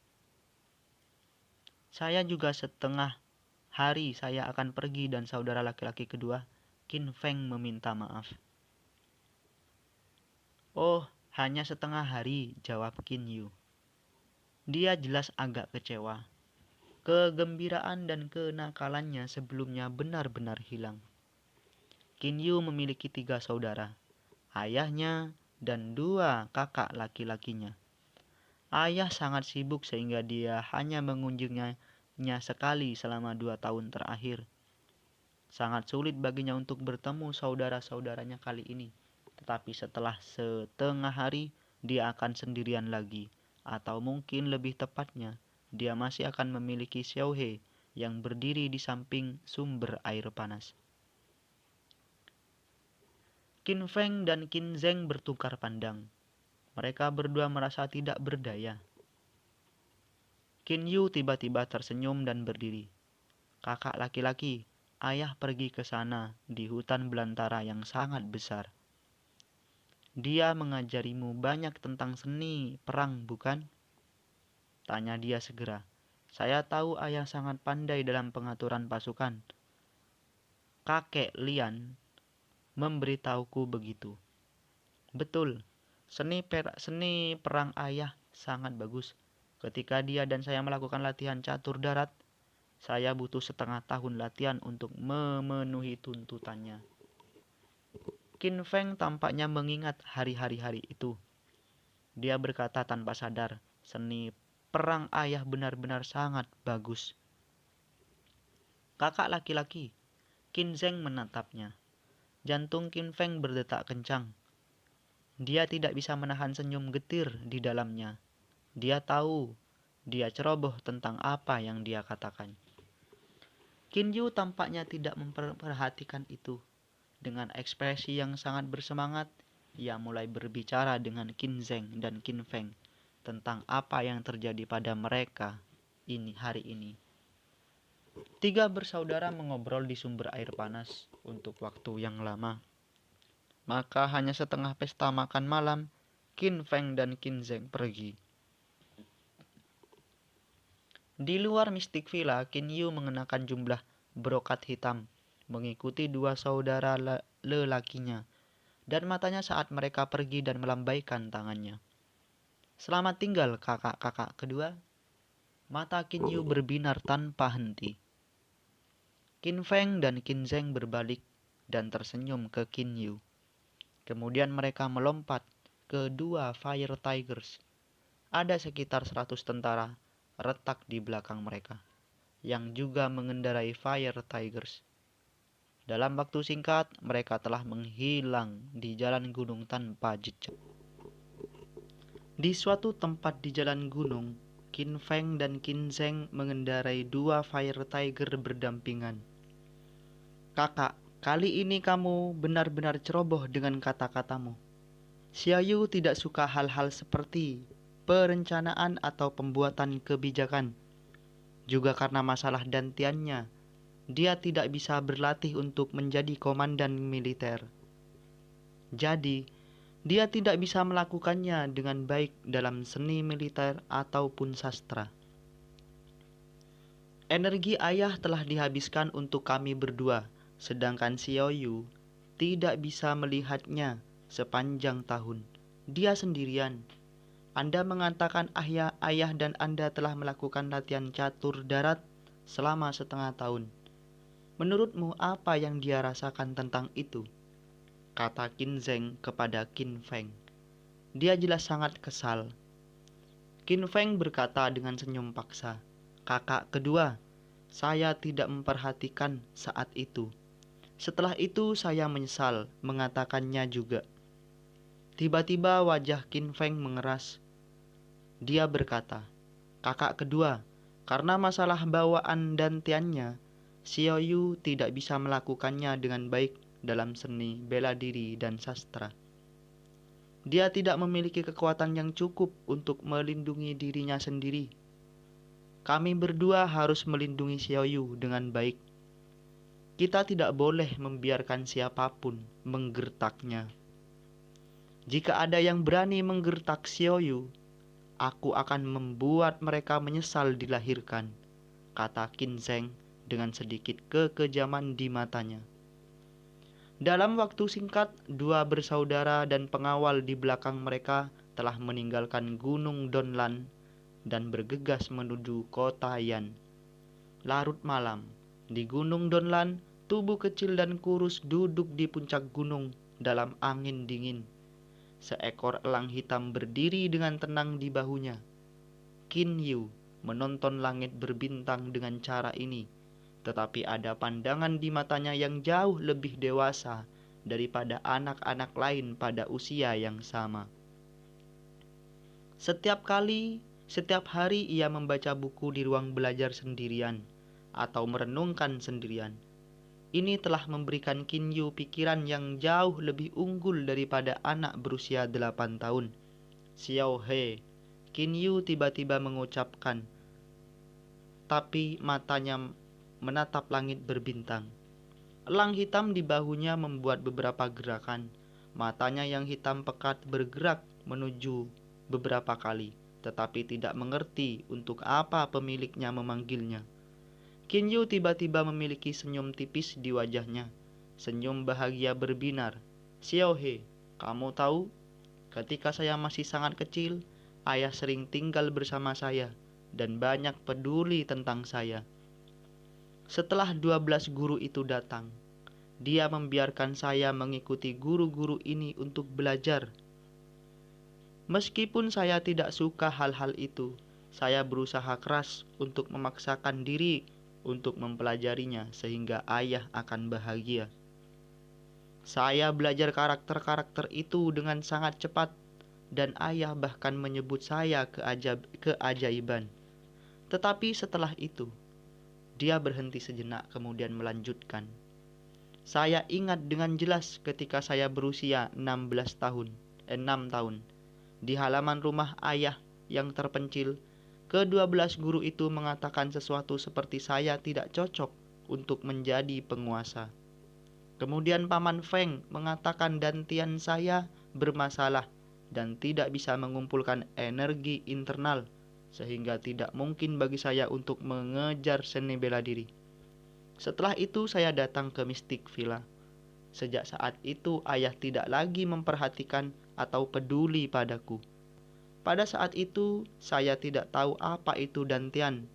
Saya juga setengah hari saya akan pergi dan saudara laki-laki kedua, Qin Feng, meminta maaf." "Oh, hanya setengah hari," jawab Qin Yu. Dia jelas agak kecewa. Kegembiraan dan kenakalannya sebelumnya benar-benar hilang. Qin Yu memiliki 3 saudara, ayahnya dan 2 kakak laki-lakinya. Ayah sangat sibuk sehingga dia hanya mengunjunginya sekali selama 2 tahun terakhir. Sangat sulit baginya untuk bertemu saudara-saudaranya kali ini. Tetapi setelah setengah hari, dia akan sendirian lagi. Atau mungkin lebih tepatnya, dia masih akan memiliki Xiao He yang berdiri di samping sumber air panas. Qin Feng dan Qin Zheng bertukar pandang. Mereka berdua merasa tidak berdaya. Qin Yu tiba-tiba tersenyum dan berdiri. "Kakak laki-laki, ayah pergi ke sana di hutan belantara yang sangat besar. Dia mengajarimu banyak tentang seni perang, bukan?" tanya dia segera. "Saya tahu ayah sangat pandai dalam pengaturan pasukan. Kakek Lian memberitahuku begitu." "Betul, seni perang ayah sangat bagus. Ketika dia dan saya melakukan latihan catur darat, saya butuh setengah tahun latihan untuk memenuhi tuntutannya." Qin Feng tampaknya mengingat hari-hari itu. Dia berkata tanpa sadar, "Seni perang ayah benar-benar sangat bagus." Kakak laki-laki, Qin Zheng menatapnya. Jantung Qin Feng berdetak kencang. Dia tidak bisa menahan senyum getir di dalamnya. Dia tahu, dia ceroboh tentang apa yang dia katakan. Qin Yu tampaknya tidak memperhatikan itu. Dengan ekspresi yang sangat bersemangat, ia mulai berbicara dengan Qin Zheng dan Qin Feng tentang apa yang terjadi pada mereka hari ini. 3 bersaudara mengobrol di sumber air panas untuk waktu yang lama. Maka hanya setengah pesta makan malam, Qin Feng dan Qin Zheng pergi. Di luar Mystic Villa, Qin Yu mengenakan jumlah brokat hitam, mengikuti 2 saudara lelakinya, dan matanya saat mereka pergi dan melambaikan tangannya. "Selamat tinggal kakak-kakak kedua." Mata Qin Yu berbinar tanpa henti. Qin Feng dan Qin Zheng berbalik dan tersenyum ke Qin Yu. Kemudian mereka melompat ke dua Fire Tigers. Ada sekitar 100 tentara retak di belakang mereka, yang juga mengendarai Fire Tigers. Dalam waktu singkat, mereka telah menghilang di jalan gunung tanpa jejak. Di suatu tempat di jalan gunung, Qin Feng dan Qin Zheng mengendarai dua Fire Tiger berdampingan. "Kakak, kali ini kamu benar-benar ceroboh dengan kata-katamu. Xiaoyu tidak suka hal-hal seperti perencanaan atau pembuatan kebijakan. Juga karena masalah dantiannya, dia tidak bisa berlatih untuk menjadi komandan militer. Jadi, dia tidak bisa melakukannya dengan baik dalam seni militer ataupun sastra. Energi ayah telah dihabiskan untuk kami berdua, sedangkan Xiaoyu tidak bisa melihatnya sepanjang tahun. Dia sendirian. Anda mengatakan ayah dan Anda telah melakukan latihan catur darat selama setengah tahun. Menurutmu apa yang dia rasakan tentang itu?" kata Qin Zheng kepada Qin Feng. Dia jelas sangat kesal. Qin Feng berkata dengan senyum paksa, "Kakak kedua, saya tidak memperhatikan saat itu. Setelah itu saya menyesal mengatakannya juga." Tiba-tiba wajah Qin Feng mengeras. Dia berkata, "Kakak kedua, karena masalah bawaan dantiannya, Xiaoyu tidak bisa melakukannya dengan baik dalam seni bela diri dan sastra. Dia tidak memiliki kekuatan yang cukup untuk melindungi dirinya sendiri. Kami berdua harus melindungi Xiaoyu dengan baik. Kita tidak boleh membiarkan siapapun menggertaknya. Jika ada yang berani menggertak Xiaoyu, aku akan membuat mereka menyesal dilahirkan," kata Qin Zheng dengan sedikit kekejaman di matanya. Dalam waktu singkat, dua bersaudara dan pengawal di belakang mereka telah meninggalkan Gunung Donlan dan bergegas menuju kota Yan. Larut malam, di Gunung Donlan, tubuh kecil dan kurus duduk di puncak gunung dalam angin dingin. Seekor elang hitam berdiri dengan tenang di bahunya. Qin Yu menonton langit berbintang dengan cara ini, tetapi ada pandangan di matanya yang jauh lebih dewasa daripada anak-anak lain pada usia yang sama. Setiap hari ia membaca buku di ruang belajar sendirian atau merenungkan sendirian. Ini telah memberikan Qin Yu pikiran yang jauh lebih unggul daripada anak berusia 8 tahun. "Xiao He," Qin Yu tiba-tiba mengucapkan, tapi matanya menatap langit berbintang. Elang hitam di bahunya membuat beberapa gerakan. Matanya yang hitam pekat bergerak menuju beberapa kali, tetapi tidak mengerti untuk apa pemiliknya memanggilnya. Qin Yu tiba-tiba memiliki senyum tipis di wajahnya. Senyum bahagia berbinar. "Xiao He, kamu tahu, ketika saya masih sangat kecil, ayah sering tinggal bersama saya dan banyak peduli tentang saya. Setelah 12 guru itu datang, dia membiarkan saya mengikuti guru-guru ini untuk belajar. Meskipun saya tidak suka hal-hal itu, saya berusaha keras untuk memaksakan diri untuk mempelajarinya sehingga ayah akan bahagia. Saya belajar karakter-karakter itu dengan sangat cepat dan ayah bahkan menyebut saya keajaiban. Tetapi setelah itu, dia berhenti sejenak kemudian melanjutkan. Saya ingat dengan jelas ketika saya berusia 6 tahun. Di halaman rumah ayah yang terpencil, ke-12 guru itu mengatakan sesuatu seperti saya tidak cocok untuk menjadi penguasa. Kemudian Paman Feng mengatakan dantian saya bermasalah dan tidak bisa mengumpulkan energi internal, sehingga tidak mungkin bagi saya untuk mengejar seni bela diri. Setelah itu saya datang ke Mystic Villa. Sejak saat itu ayah tidak lagi memperhatikan atau peduli padaku. Pada saat itu, saya tidak tahu apa itu dantian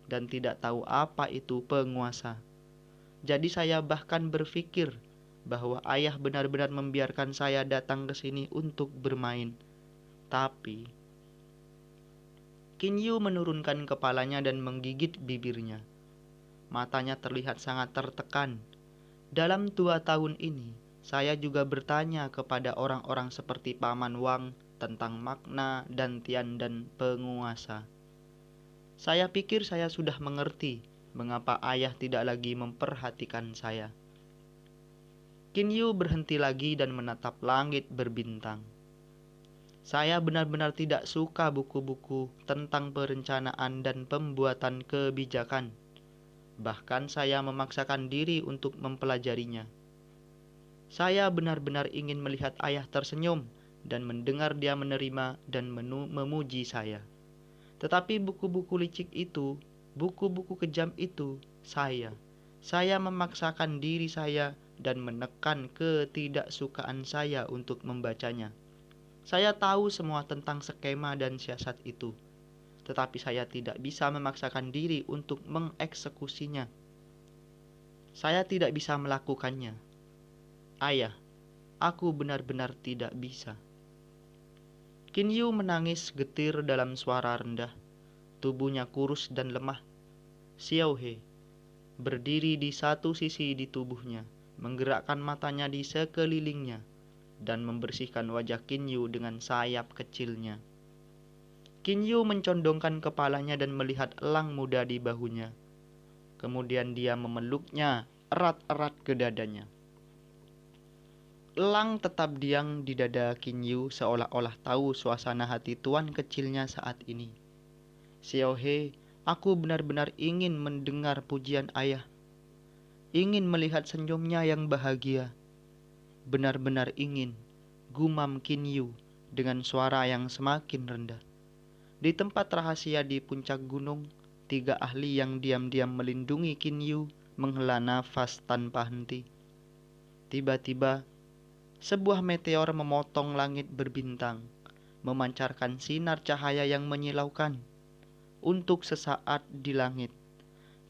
dan tidak tahu apa itu penguasa. Jadi saya bahkan berpikir bahwa ayah benar-benar membiarkan saya datang ke sini untuk bermain. Tapi Kinyu menurunkan kepalanya dan menggigit bibirnya. Matanya terlihat sangat tertekan. Dalam 2 tahun ini, saya juga bertanya kepada orang-orang seperti Paman Wang tentang makna dantian dan penguasa. Saya pikir saya sudah mengerti mengapa ayah tidak lagi memperhatikan saya. Kinyu berhenti lagi dan menatap langit berbintang. Saya benar-benar tidak suka buku-buku tentang perencanaan dan pembuatan kebijakan. Bahkan saya memaksakan diri untuk mempelajarinya. Saya benar-benar ingin melihat ayah tersenyum dan mendengar dia menerima dan memuji saya. Tetapi buku-buku licik itu, buku-buku kejam itu, saya memaksakan diri saya dan menekan ketidaksukaan saya untuk membacanya. Saya tahu semua tentang skema dan siasat itu, tetapi saya tidak bisa memaksakan diri untuk mengeksekusinya. Saya tidak bisa melakukannya. Ayah, aku benar-benar tidak bisa. Kinyu menangis getir dalam suara rendah. Tubuhnya kurus dan lemah. Xiaohe berdiri di satu sisi di tubuhnya, menggerakkan matanya di sekelilingnya, dan membersihkan wajah Kinyu dengan sayap kecilnya. Kinyu mencondongkan kepalanya dan melihat elang muda di bahunya. Kemudian dia memeluknya erat-erat ke dadanya. Elang tetap diam di dada Kinyu seolah-olah tahu suasana hati tuan kecilnya saat ini. Xiaohe, aku benar-benar ingin mendengar pujian ayah. Ingin melihat senyumnya yang bahagia. Benar-benar ingin, gumam Kinyu dengan suara yang semakin rendah. Di tempat rahasia di puncak gunung, 3 ahli yang diam-diam melindungi Kinyu menghela nafas tanpa henti. Tiba-tiba, sebuah meteor memotong langit berbintang, memancarkan sinar cahaya yang menyilaukan. Untuk sesaat di langit,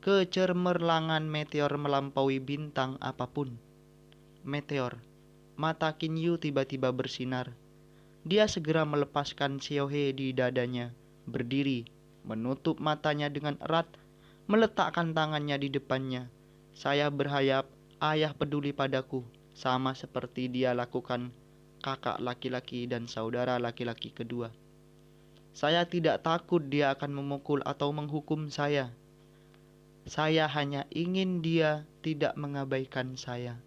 kecemerlangan meteor melampaui bintang apapun. Meteor, mata Kinyu tiba-tiba bersinar. Dia segera melepaskan Xiaohe di dadanya, berdiri, menutup matanya dengan erat, meletakkan tangannya di depannya. Saya berharap ayah peduli padaku, sama seperti dia lakukan kakak laki-laki dan saudara laki-laki kedua. Saya tidak takut dia akan memukul atau menghukum saya. Saya hanya ingin dia tidak mengabaikan saya.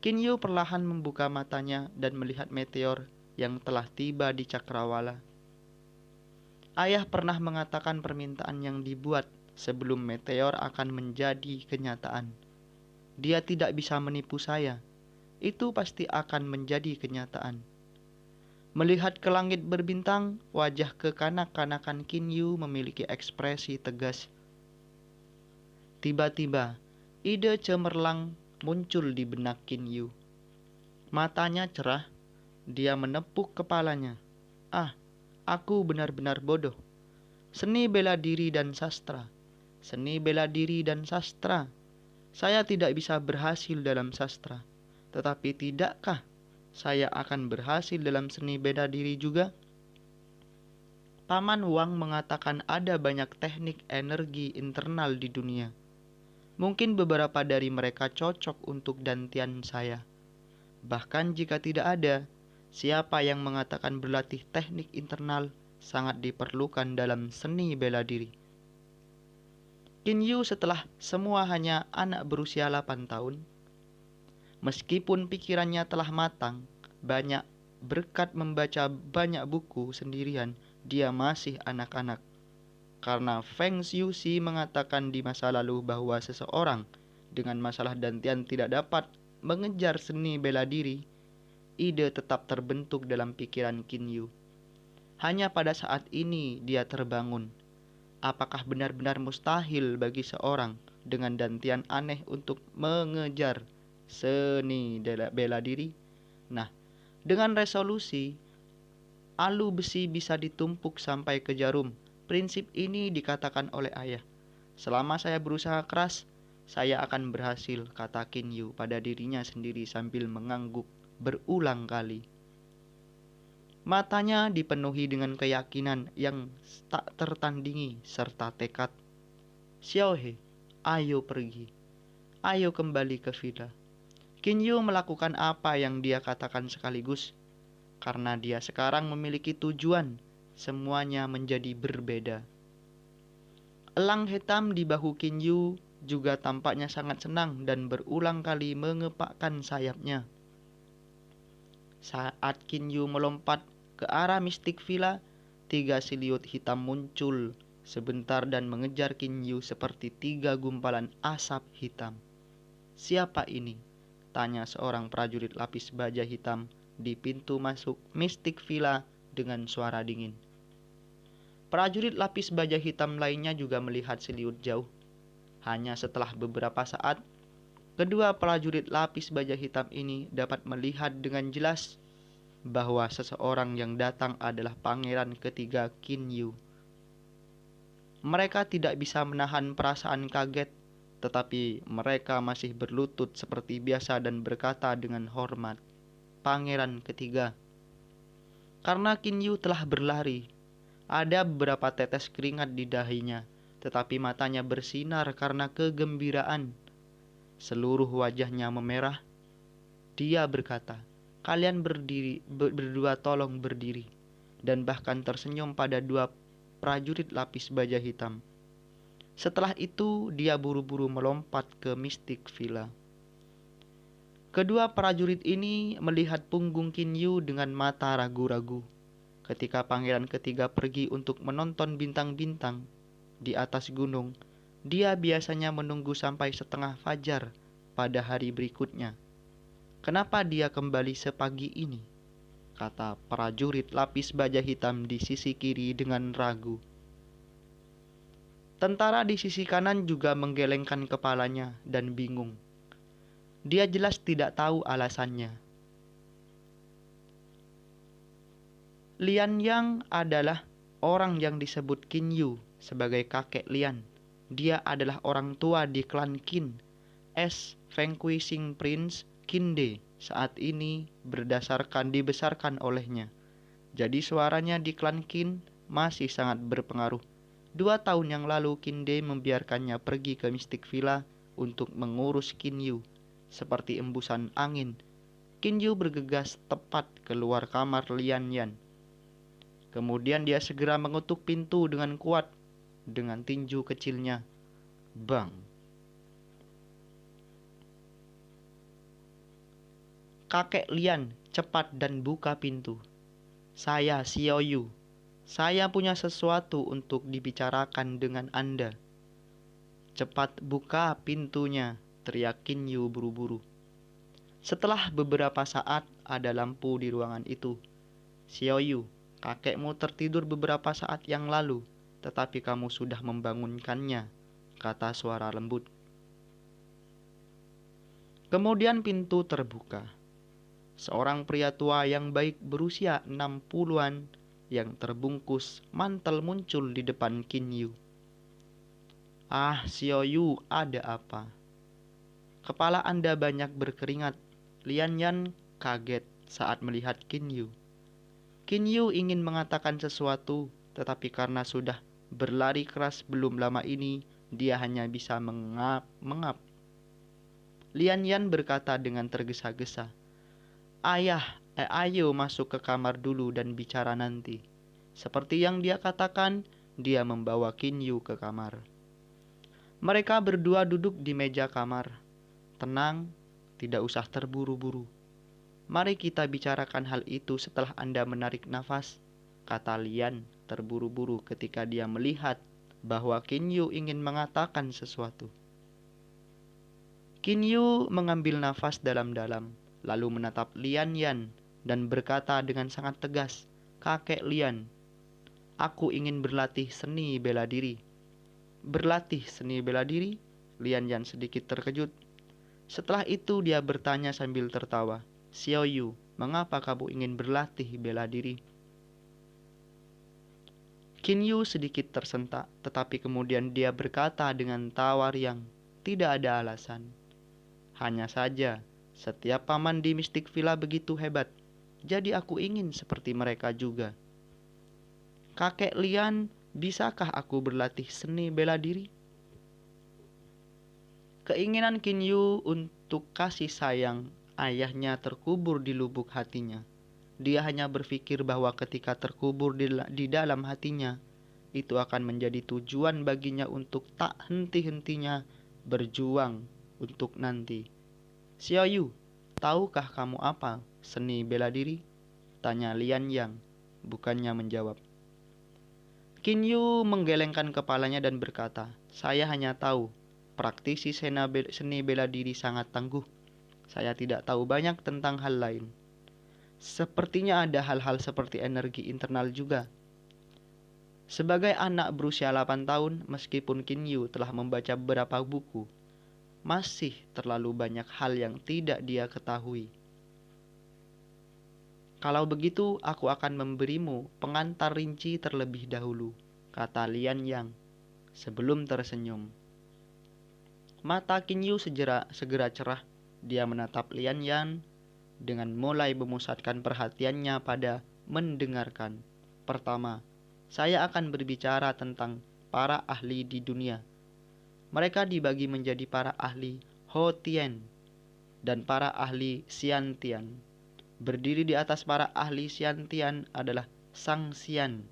Kinyu perlahan membuka matanya dan melihat meteor yang telah tiba di cakrawala. Ayah pernah mengatakan permintaan yang dibuat sebelum meteor akan menjadi kenyataan. Dia tidak bisa menipu saya. Itu pasti akan menjadi kenyataan. Melihat ke langit berbintang, wajah kekanak-kanakan Kinyu memiliki ekspresi tegas. Tiba-tiba, ide cemerlang muncul di benak Kinyu. Matanya cerah, dia menepuk kepalanya. Ah, aku benar-benar bodoh. Seni bela diri dan sastra. Seni bela diri dan sastra. Saya tidak bisa berhasil dalam sastra. Tetapi tidakkah saya akan berhasil dalam seni bela diri juga? Paman Wang mengatakan ada banyak teknik energi internal di dunia. Mungkin beberapa dari mereka cocok untuk dantian saya. Bahkan jika tidak ada, siapa yang mengatakan berlatih teknik internal sangat diperlukan dalam seni bela diri? Kinyu setelah semua hanya anak berusia 8 tahun. Meskipun pikirannya telah matang, banyak berkat membaca banyak buku sendirian, dia masih anak-anak. Karena Feng Xiuxi mengatakan di masa lalu bahwa seseorang dengan masalah dantian tidak dapat mengejar seni bela diri, ide tetap terbentuk dalam pikiran Kinyu. Hanya pada saat ini dia terbangun. Apakah benar-benar mustahil bagi seorang dengan dantian aneh untuk mengejar seni bela diri? Nah, dengan resolusi, alu besi bisa ditumpuk sampai ke jarum. Prinsip ini dikatakan oleh ayah. Selama saya berusaha keras, Saya akan berhasil, kata Qin Yu pada dirinya sendiri sambil mengangguk berulang kali. Matanya dipenuhi dengan keyakinan yang tak tertandingi serta tekad. Xiaohe, ayo pergi. Ayo kembali ke villa. Qin Yu melakukan apa yang dia katakan sekaligus. Karena dia sekarang memiliki tujuan, semuanya menjadi berbeda. Elang hitam di bahu Qin Yu juga tampaknya sangat senang dan berulang kali mengepakkan sayapnya. Saat Qin Yu melompat ke arah mistik villa, 3 siliut hitam muncul sebentar dan mengejar Qin Yu seperti 3 gumpalan asap hitam. Siapa ini? Tanya seorang prajurit lapis baja hitam di pintu masuk mistik villa dengan suara dingin. Prajurit lapis baja hitam lainnya juga melihat siliut jauh. Hanya setelah beberapa saat, kedua prajurit lapis baja hitam ini dapat melihat dengan jelas bahwa seseorang yang datang adalah pangeran ketiga Qin Yu. Mereka tidak bisa menahan perasaan kaget, tetapi mereka masih berlutut seperti biasa dan berkata dengan hormat, "Pangeran ketiga." Karena Qin Yu telah berlari, ada beberapa tetes keringat di dahinya, tetapi matanya bersinar karena kegembiraan. Seluruh wajahnya memerah. Dia berkata, "Kalian berdua tolong berdiri," dan bahkan tersenyum pada 2 prajurit lapis baja hitam. Setelah itu, dia buru-buru melompat ke mistik villa. Kedua prajurit ini melihat punggung Qin Yu dengan mata ragu-ragu. Ketika pangeran ketiga pergi untuk menonton bintang-bintang di atas gunung, dia biasanya menunggu sampai setengah fajar pada hari berikutnya. Kenapa dia kembali sepagi ini? Kata prajurit lapis baja hitam di sisi kiri dengan ragu. Tentara di sisi kanan juga menggelengkan kepalanya dan bingung. Dia jelas tidak tahu alasannya. Lian Yang adalah orang yang disebut Qin Yu sebagai kakek Lian. Dia adalah orang tua di klan Qin, as Vanquishing Prince Qinde saat ini dibesarkan olehnya. Jadi suaranya di klan Qin masih sangat berpengaruh. 2 tahun yang lalu Qinde membiarkannya pergi ke mistik villa untuk mengurus Qin Yu. Seperti embusan angin, Qin Yu bergegas tepat keluar kamar Lian Yan. Kemudian dia segera mengetuk pintu dengan kuat dengan tinju kecilnya. Bang! "Kakek Lian, cepat dan buka pintu. Saya Xiao Yu. Saya punya sesuatu untuk dibicarakan dengan Anda." "Cepat buka pintunya," teriak Qin Yu buru-buru. Setelah beberapa saat ada lampu di ruangan itu. "Xiao Yu, kakekmu tertidur beberapa saat yang lalu, tetapi kamu sudah membangunkannya," kata suara lembut. Kemudian pintu terbuka. Seorang pria tua yang baik berusia 60-an yang terbungkus mantel muncul di depan Qin Yu. "Ah, Xiao Yu, ada apa?" "Kepala Anda banyak berkeringat." Lian Yan kaget saat melihat Qin Yu. Qin Yu ingin mengatakan sesuatu, tetapi karena sudah berlari keras belum lama ini, dia hanya bisa mengap. Lian Yan berkata dengan tergesa-gesa, Ayo masuk ke kamar dulu dan bicara nanti." Seperti yang dia katakan, dia membawa Qin Yu ke kamar. Mereka berdua duduk di meja kamar. "Tenang, tidak usah terburu-buru. Mari kita bicarakan hal itu setelah Anda menarik nafas," kata Lian terburu-buru ketika dia melihat bahwa Qin Yu ingin mengatakan sesuatu. Qin Yu mengambil nafas dalam-dalam, lalu menatap Lian Yan dan berkata dengan sangat tegas, "Kakek Lian, aku ingin berlatih seni bela diri." "Berlatih seni bela diri?" Lian Yan sedikit terkejut. Setelah itu dia bertanya sambil tertawa, "Xiao Yu, mengapa kamu ingin berlatih bela diri?" Qin Yu sedikit tersentak, tetapi kemudian dia berkata dengan tawa riang, Tidak ada alasan. Hanya saja, setiap paman di Mystic Villa begitu hebat. Jadi aku ingin seperti mereka juga. Kakek Lian, bisakah aku berlatih seni bela diri? Keinginan Kinyu untuk kasih sayang ayahnya terkubur di lubuk hatinya. Dia hanya berpikir bahwa ketika terkubur di dalam hatinya, itu akan menjadi tujuan baginya untuk tak henti-hentinya berjuang untuk nanti. Xiaoyu, tahukah kamu apa seni bela diri? Tanya Lian Yang, bukannya menjawab. Kinyu menggelengkan kepalanya dan berkata, saya hanya tahu, praktisi seni bela diri sangat tangguh. Saya tidak tahu banyak tentang hal lain. Sepertinya ada hal-hal seperti energi internal juga. Sebagai anak berusia 8 tahun, meskipun Kinyu telah membaca beberapa buku, masih terlalu banyak hal yang tidak dia ketahui. Kalau begitu, aku akan memberimu pengantar rinci terlebih dahulu, kata Lian Yang, sebelum tersenyum. Mata Kinyu segera cerah. Dia menatap Lian Yang dengan mulai memusatkan perhatiannya pada mendengarkan. Pertama, saya akan berbicara tentang para ahli di dunia. Mereka dibagi menjadi para ahli Ho Tien dan para ahli Xian Tian. Berdiri di atas para ahli Xian Tian adalah Sang Xian,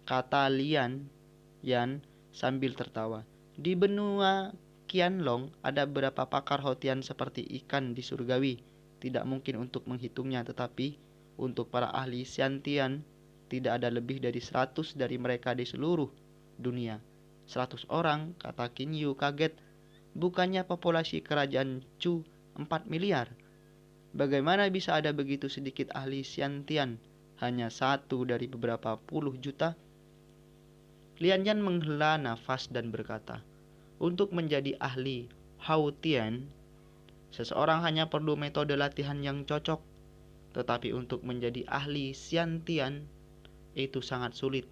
kata Lian Yan sambil tertawa. Di benua Qianlong ada beberapa pakar Ho Tien seperti ikan di surgawi. Tidak mungkin untuk menghitungnya, tetapi untuk para ahli Xian Tian tidak ada lebih dari 100 dari mereka di seluruh dunia. 100 orang, kata Kinyu kaget. Bukannya populasi kerajaan Chu 4 miliar? Bagaimana bisa ada begitu sedikit ahli Xian Tian? Hanya satu dari beberapa puluh juta? Lian Yan menghela nafas dan berkata, untuk menjadi ahli Hao Tian, seseorang hanya perlu metode latihan yang cocok. Tetapi untuk menjadi ahli Xian Tian, itu sangat sulit.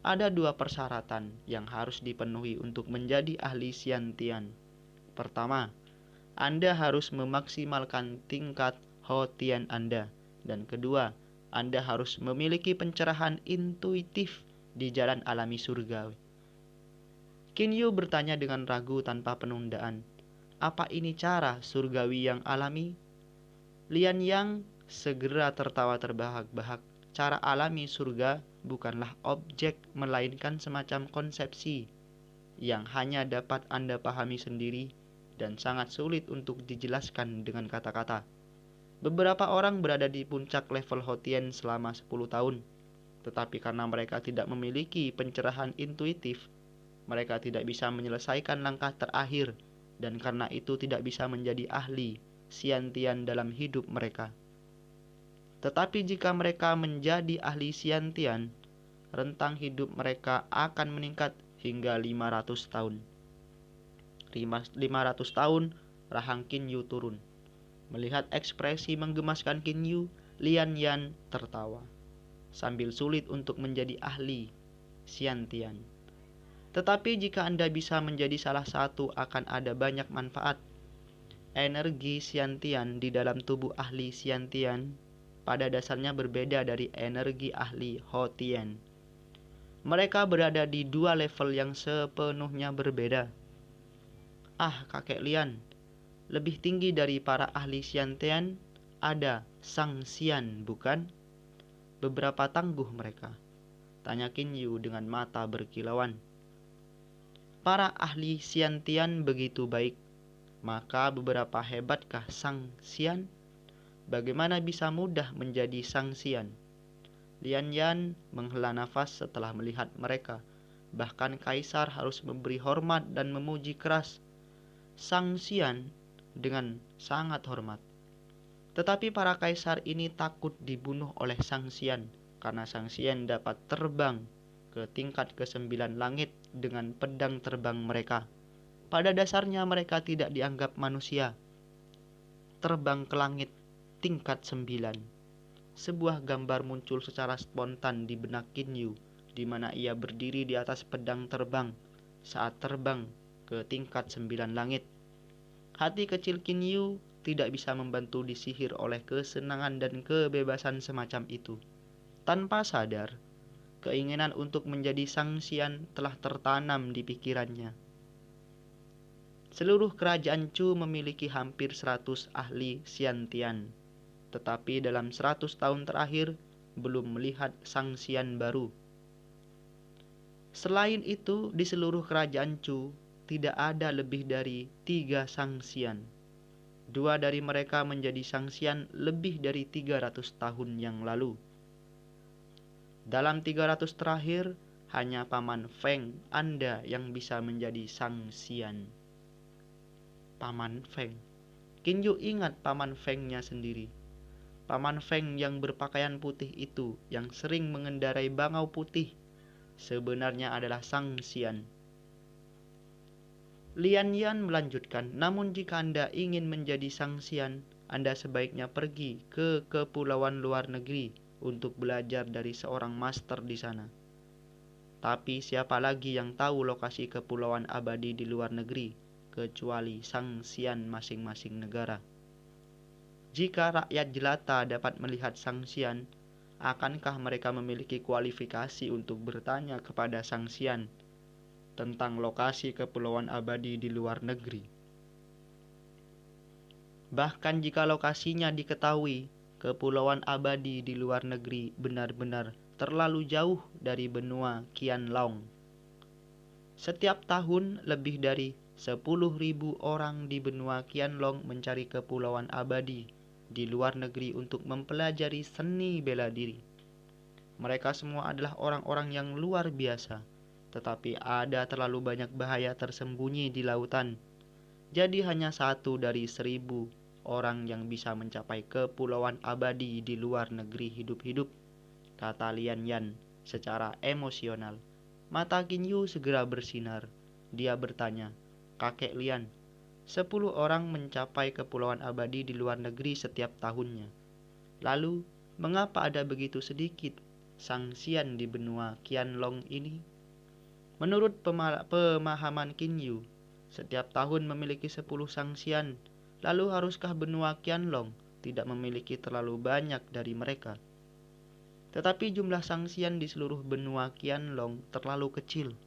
Ada 2 persyaratan yang harus dipenuhi untuk menjadi ahli Xian Tian. Pertama, Anda harus memaksimalkan tingkat Ho Tien Anda. Dan kedua, Anda harus memiliki pencerahan intuitif di jalan alami surgawi. Kinyu bertanya dengan ragu tanpa penundaan. Apa ini cara surgawi yang alami? Lian Yang segera tertawa terbahak-bahak. Cara alami surga bukanlah objek, melainkan semacam konsepsi yang hanya dapat Anda pahami sendiri dan sangat sulit untuk dijelaskan dengan kata-kata. Beberapa orang berada di puncak level Ho Tien selama 10 tahun, tetapi karena mereka tidak memiliki pencerahan intuitif, mereka tidak bisa menyelesaikan langkah terakhir, dan karena itu tidak bisa menjadi ahli Xian Tian dalam hidup mereka. Tetapi jika mereka menjadi ahli Xian Tian, rentang hidup mereka akan meningkat hingga 500 tahun. 500 tahun, rahang Kinyu turun. Melihat ekspresi menggemaskan Kinyu, Lian Yan tertawa, sambil sulit untuk menjadi ahli Xian Tian. Tetapi jika Anda bisa menjadi salah satu, akan ada banyak manfaat. Energi Xian Tian di dalam tubuh ahli Xian Tian pada dasarnya berbeda dari energi ahli Ho Tien. Mereka berada di 2 level yang sepenuhnya berbeda. Ah, kakek Lian, lebih tinggi dari para ahli Xian Tian ada Sang Xian, bukan? Beberapa tangguh mereka, tanya Kinyu dengan mata berkilauan. Para ahli Xian Tian begitu baik, maka beberapa hebatkah Sang Xian? Bagaimana bisa mudah menjadi Sang Xian? Lian Yan menghela nafas setelah melihat mereka. Bahkan kaisar harus memberi hormat dan memuji keras Sang Xian dengan sangat hormat. Tetapi para kaisar ini takut dibunuh oleh Sang Xian, karena Sang Xian dapat terbang ke tingkat ke-9 langit dengan pedang terbang mereka. Pada dasarnya mereka tidak dianggap manusia. Terbang ke langit tingkat 9. Sebuah gambar muncul secara spontan di benak Kinyu, di mana ia berdiri di atas pedang terbang. Saat terbang ke tingkat 9 langit. Hati kecil Qin Yu tidak bisa membantu disihir oleh kesenangan dan kebebasan semacam itu. Tanpa sadar, keinginan untuk menjadi Sang Xian telah tertanam di pikirannya. Seluruh kerajaan Chu memiliki hampir 100 ahli Xiantian, tetapi dalam 100 tahun terakhir belum melihat Sang Xian baru. Selain itu, di seluruh kerajaan Chu tidak ada lebih dari 3 Sang Xian. 2 dari mereka menjadi Sang Xian lebih dari 300 tahun yang lalu. Dalam 300 terakhir, hanya Paman Feng Anda yang bisa menjadi Sang Xian. Paman Feng. Qin Yu ingat Paman Feng-nya sendiri. Paman Feng yang berpakaian putih itu, yang sering mengendarai bangau putih, sebenarnya adalah Sang Xian. Lian Yan melanjutkan, namun jika Anda ingin menjadi Sang Xian, Anda sebaiknya pergi ke kepulauan luar negeri untuk belajar dari seorang master di sana. Tapi siapa lagi yang tahu lokasi kepulauan abadi di luar negeri, kecuali Sang Xian masing-masing negara? Jika rakyat jelata dapat melihat Sang Xian, akankah mereka memiliki kualifikasi untuk bertanya kepada Sang Xian tentang lokasi kepulauan abadi di luar negeri? Bahkan jika lokasinya diketahui, kepulauan abadi di luar negeri benar-benar terlalu jauh dari benua Qianlong. Setiap tahun lebih dari 10.000 orang di benua Qianlong mencari kepulauan abadi di luar negeri untuk mempelajari seni bela diri. Mereka semua adalah orang-orang yang luar biasa, tetapi ada terlalu banyak bahaya tersembunyi di lautan. Jadi hanya 1 dari 1.000 orang yang bisa mencapai kepulauan abadi di luar negeri hidup-hidup, kata Lian Yan secara emosional. Mata Qin Yu segera bersinar. Dia bertanya, "Kakek Lian, 10 orang mencapai kepulauan abadi di luar negeri setiap tahunnya. Lalu, mengapa ada begitu sedikit Sang Xian di benua Qianlong ini?" Menurut pemahaman Qin Yu, setiap tahun memiliki 10 Sang Xian. Lalu haruskah benua Qianlong tidak memiliki terlalu banyak dari mereka? Tetapi jumlah Sang Xian di seluruh benua Qianlong terlalu kecil.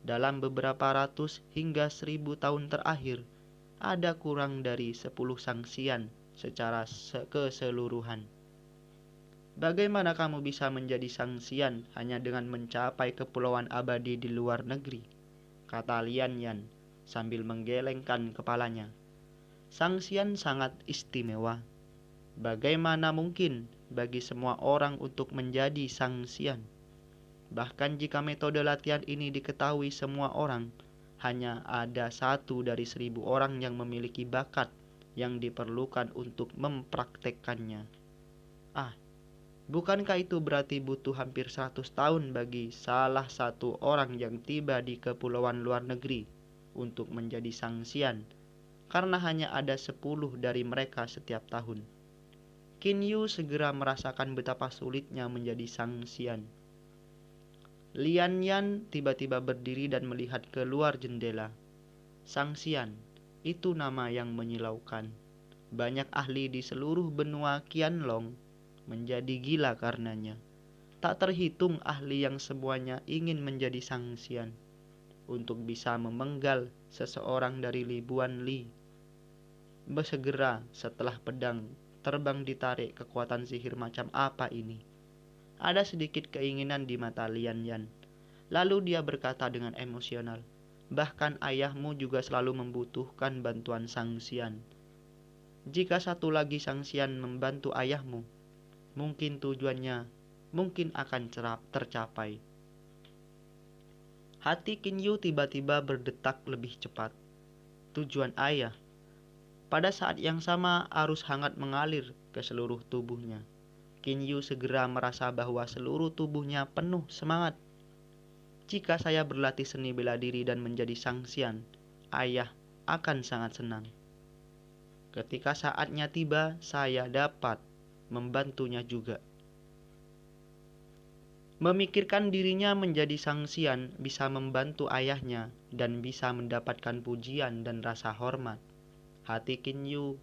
Dalam beberapa ratus hingga 1.000 tahun terakhir, ada kurang dari 10 Sang Xian secara keseluruhan. Bagaimana kamu bisa menjadi Sang Xian hanya dengan mencapai kepulauan abadi di luar negeri? Kata Lian Yan sambil menggelengkan kepalanya. Sang Xian sangat istimewa. Bagaimana mungkin bagi semua orang untuk menjadi Sang Xian? Bahkan jika metode latihan ini diketahui semua orang, hanya ada 1 dari 1.000 orang yang memiliki bakat yang diperlukan untuk mempraktekkannya. Bukankah itu berarti butuh hampir 100 tahun bagi salah satu orang yang tiba di kepulauan luar negeri untuk menjadi Sang Xian, karena hanya ada 10 dari mereka setiap tahun? Qin Yu segera merasakan betapa sulitnya menjadi Sang Xian. Lian Yan tiba-tiba berdiri dan melihat keluar jendela. Sang Xian, itu nama yang menyilaukan. Banyak ahli di seluruh benua Qianlong menjadi gila karenanya. Tak terhitung ahli yang semuanya ingin menjadi Sang Xian untuk bisa memenggal seseorang dari ribuan li. Bersegera setelah pedang terbang ditarik, kekuatan sihir macam apa ini? Ada sedikit keinginan di mata Lian Yan. Lalu dia berkata dengan emosional, "Bahkan ayahmu juga selalu membutuhkan bantuan Sang Xian. Jika satu lagi Sang Xian membantu ayahmu, mungkin tujuannya akan tercapai." Hati Qin Yu tiba-tiba berdetak lebih cepat. Tujuan ayah. Pada saat yang sama, arus hangat mengalir ke seluruh tubuhnya. Qin Yu segera merasa bahwa seluruh tubuhnya penuh semangat. Jika saya berlatih seni bela diri dan menjadi Sang Xian, ayah akan sangat senang. Ketika saatnya tiba, saya dapat membantunya juga. Memikirkan dirinya menjadi sang Xian bisa membantu ayahnya dan bisa mendapatkan pujian dan rasa hormat. Hati Qin Yu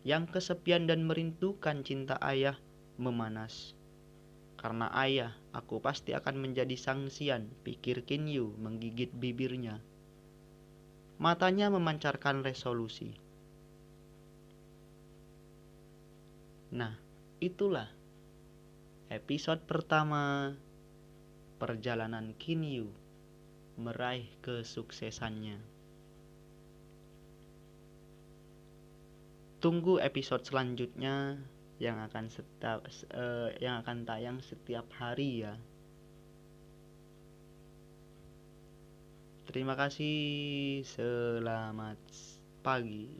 yang kesepian dan merindukan cinta ayah memanas. Karena ayah, aku pasti akan menjadi sang Xian, pikir Qin Yu menggigit bibirnya. Matanya memancarkan resolusi. Nah, itulah episode pertama perjalanan Qin Yu meraih kesuksesannya. Tunggu episode selanjutnya yang akan tayang setiap hari ya. Terima kasih. Selamat pagi.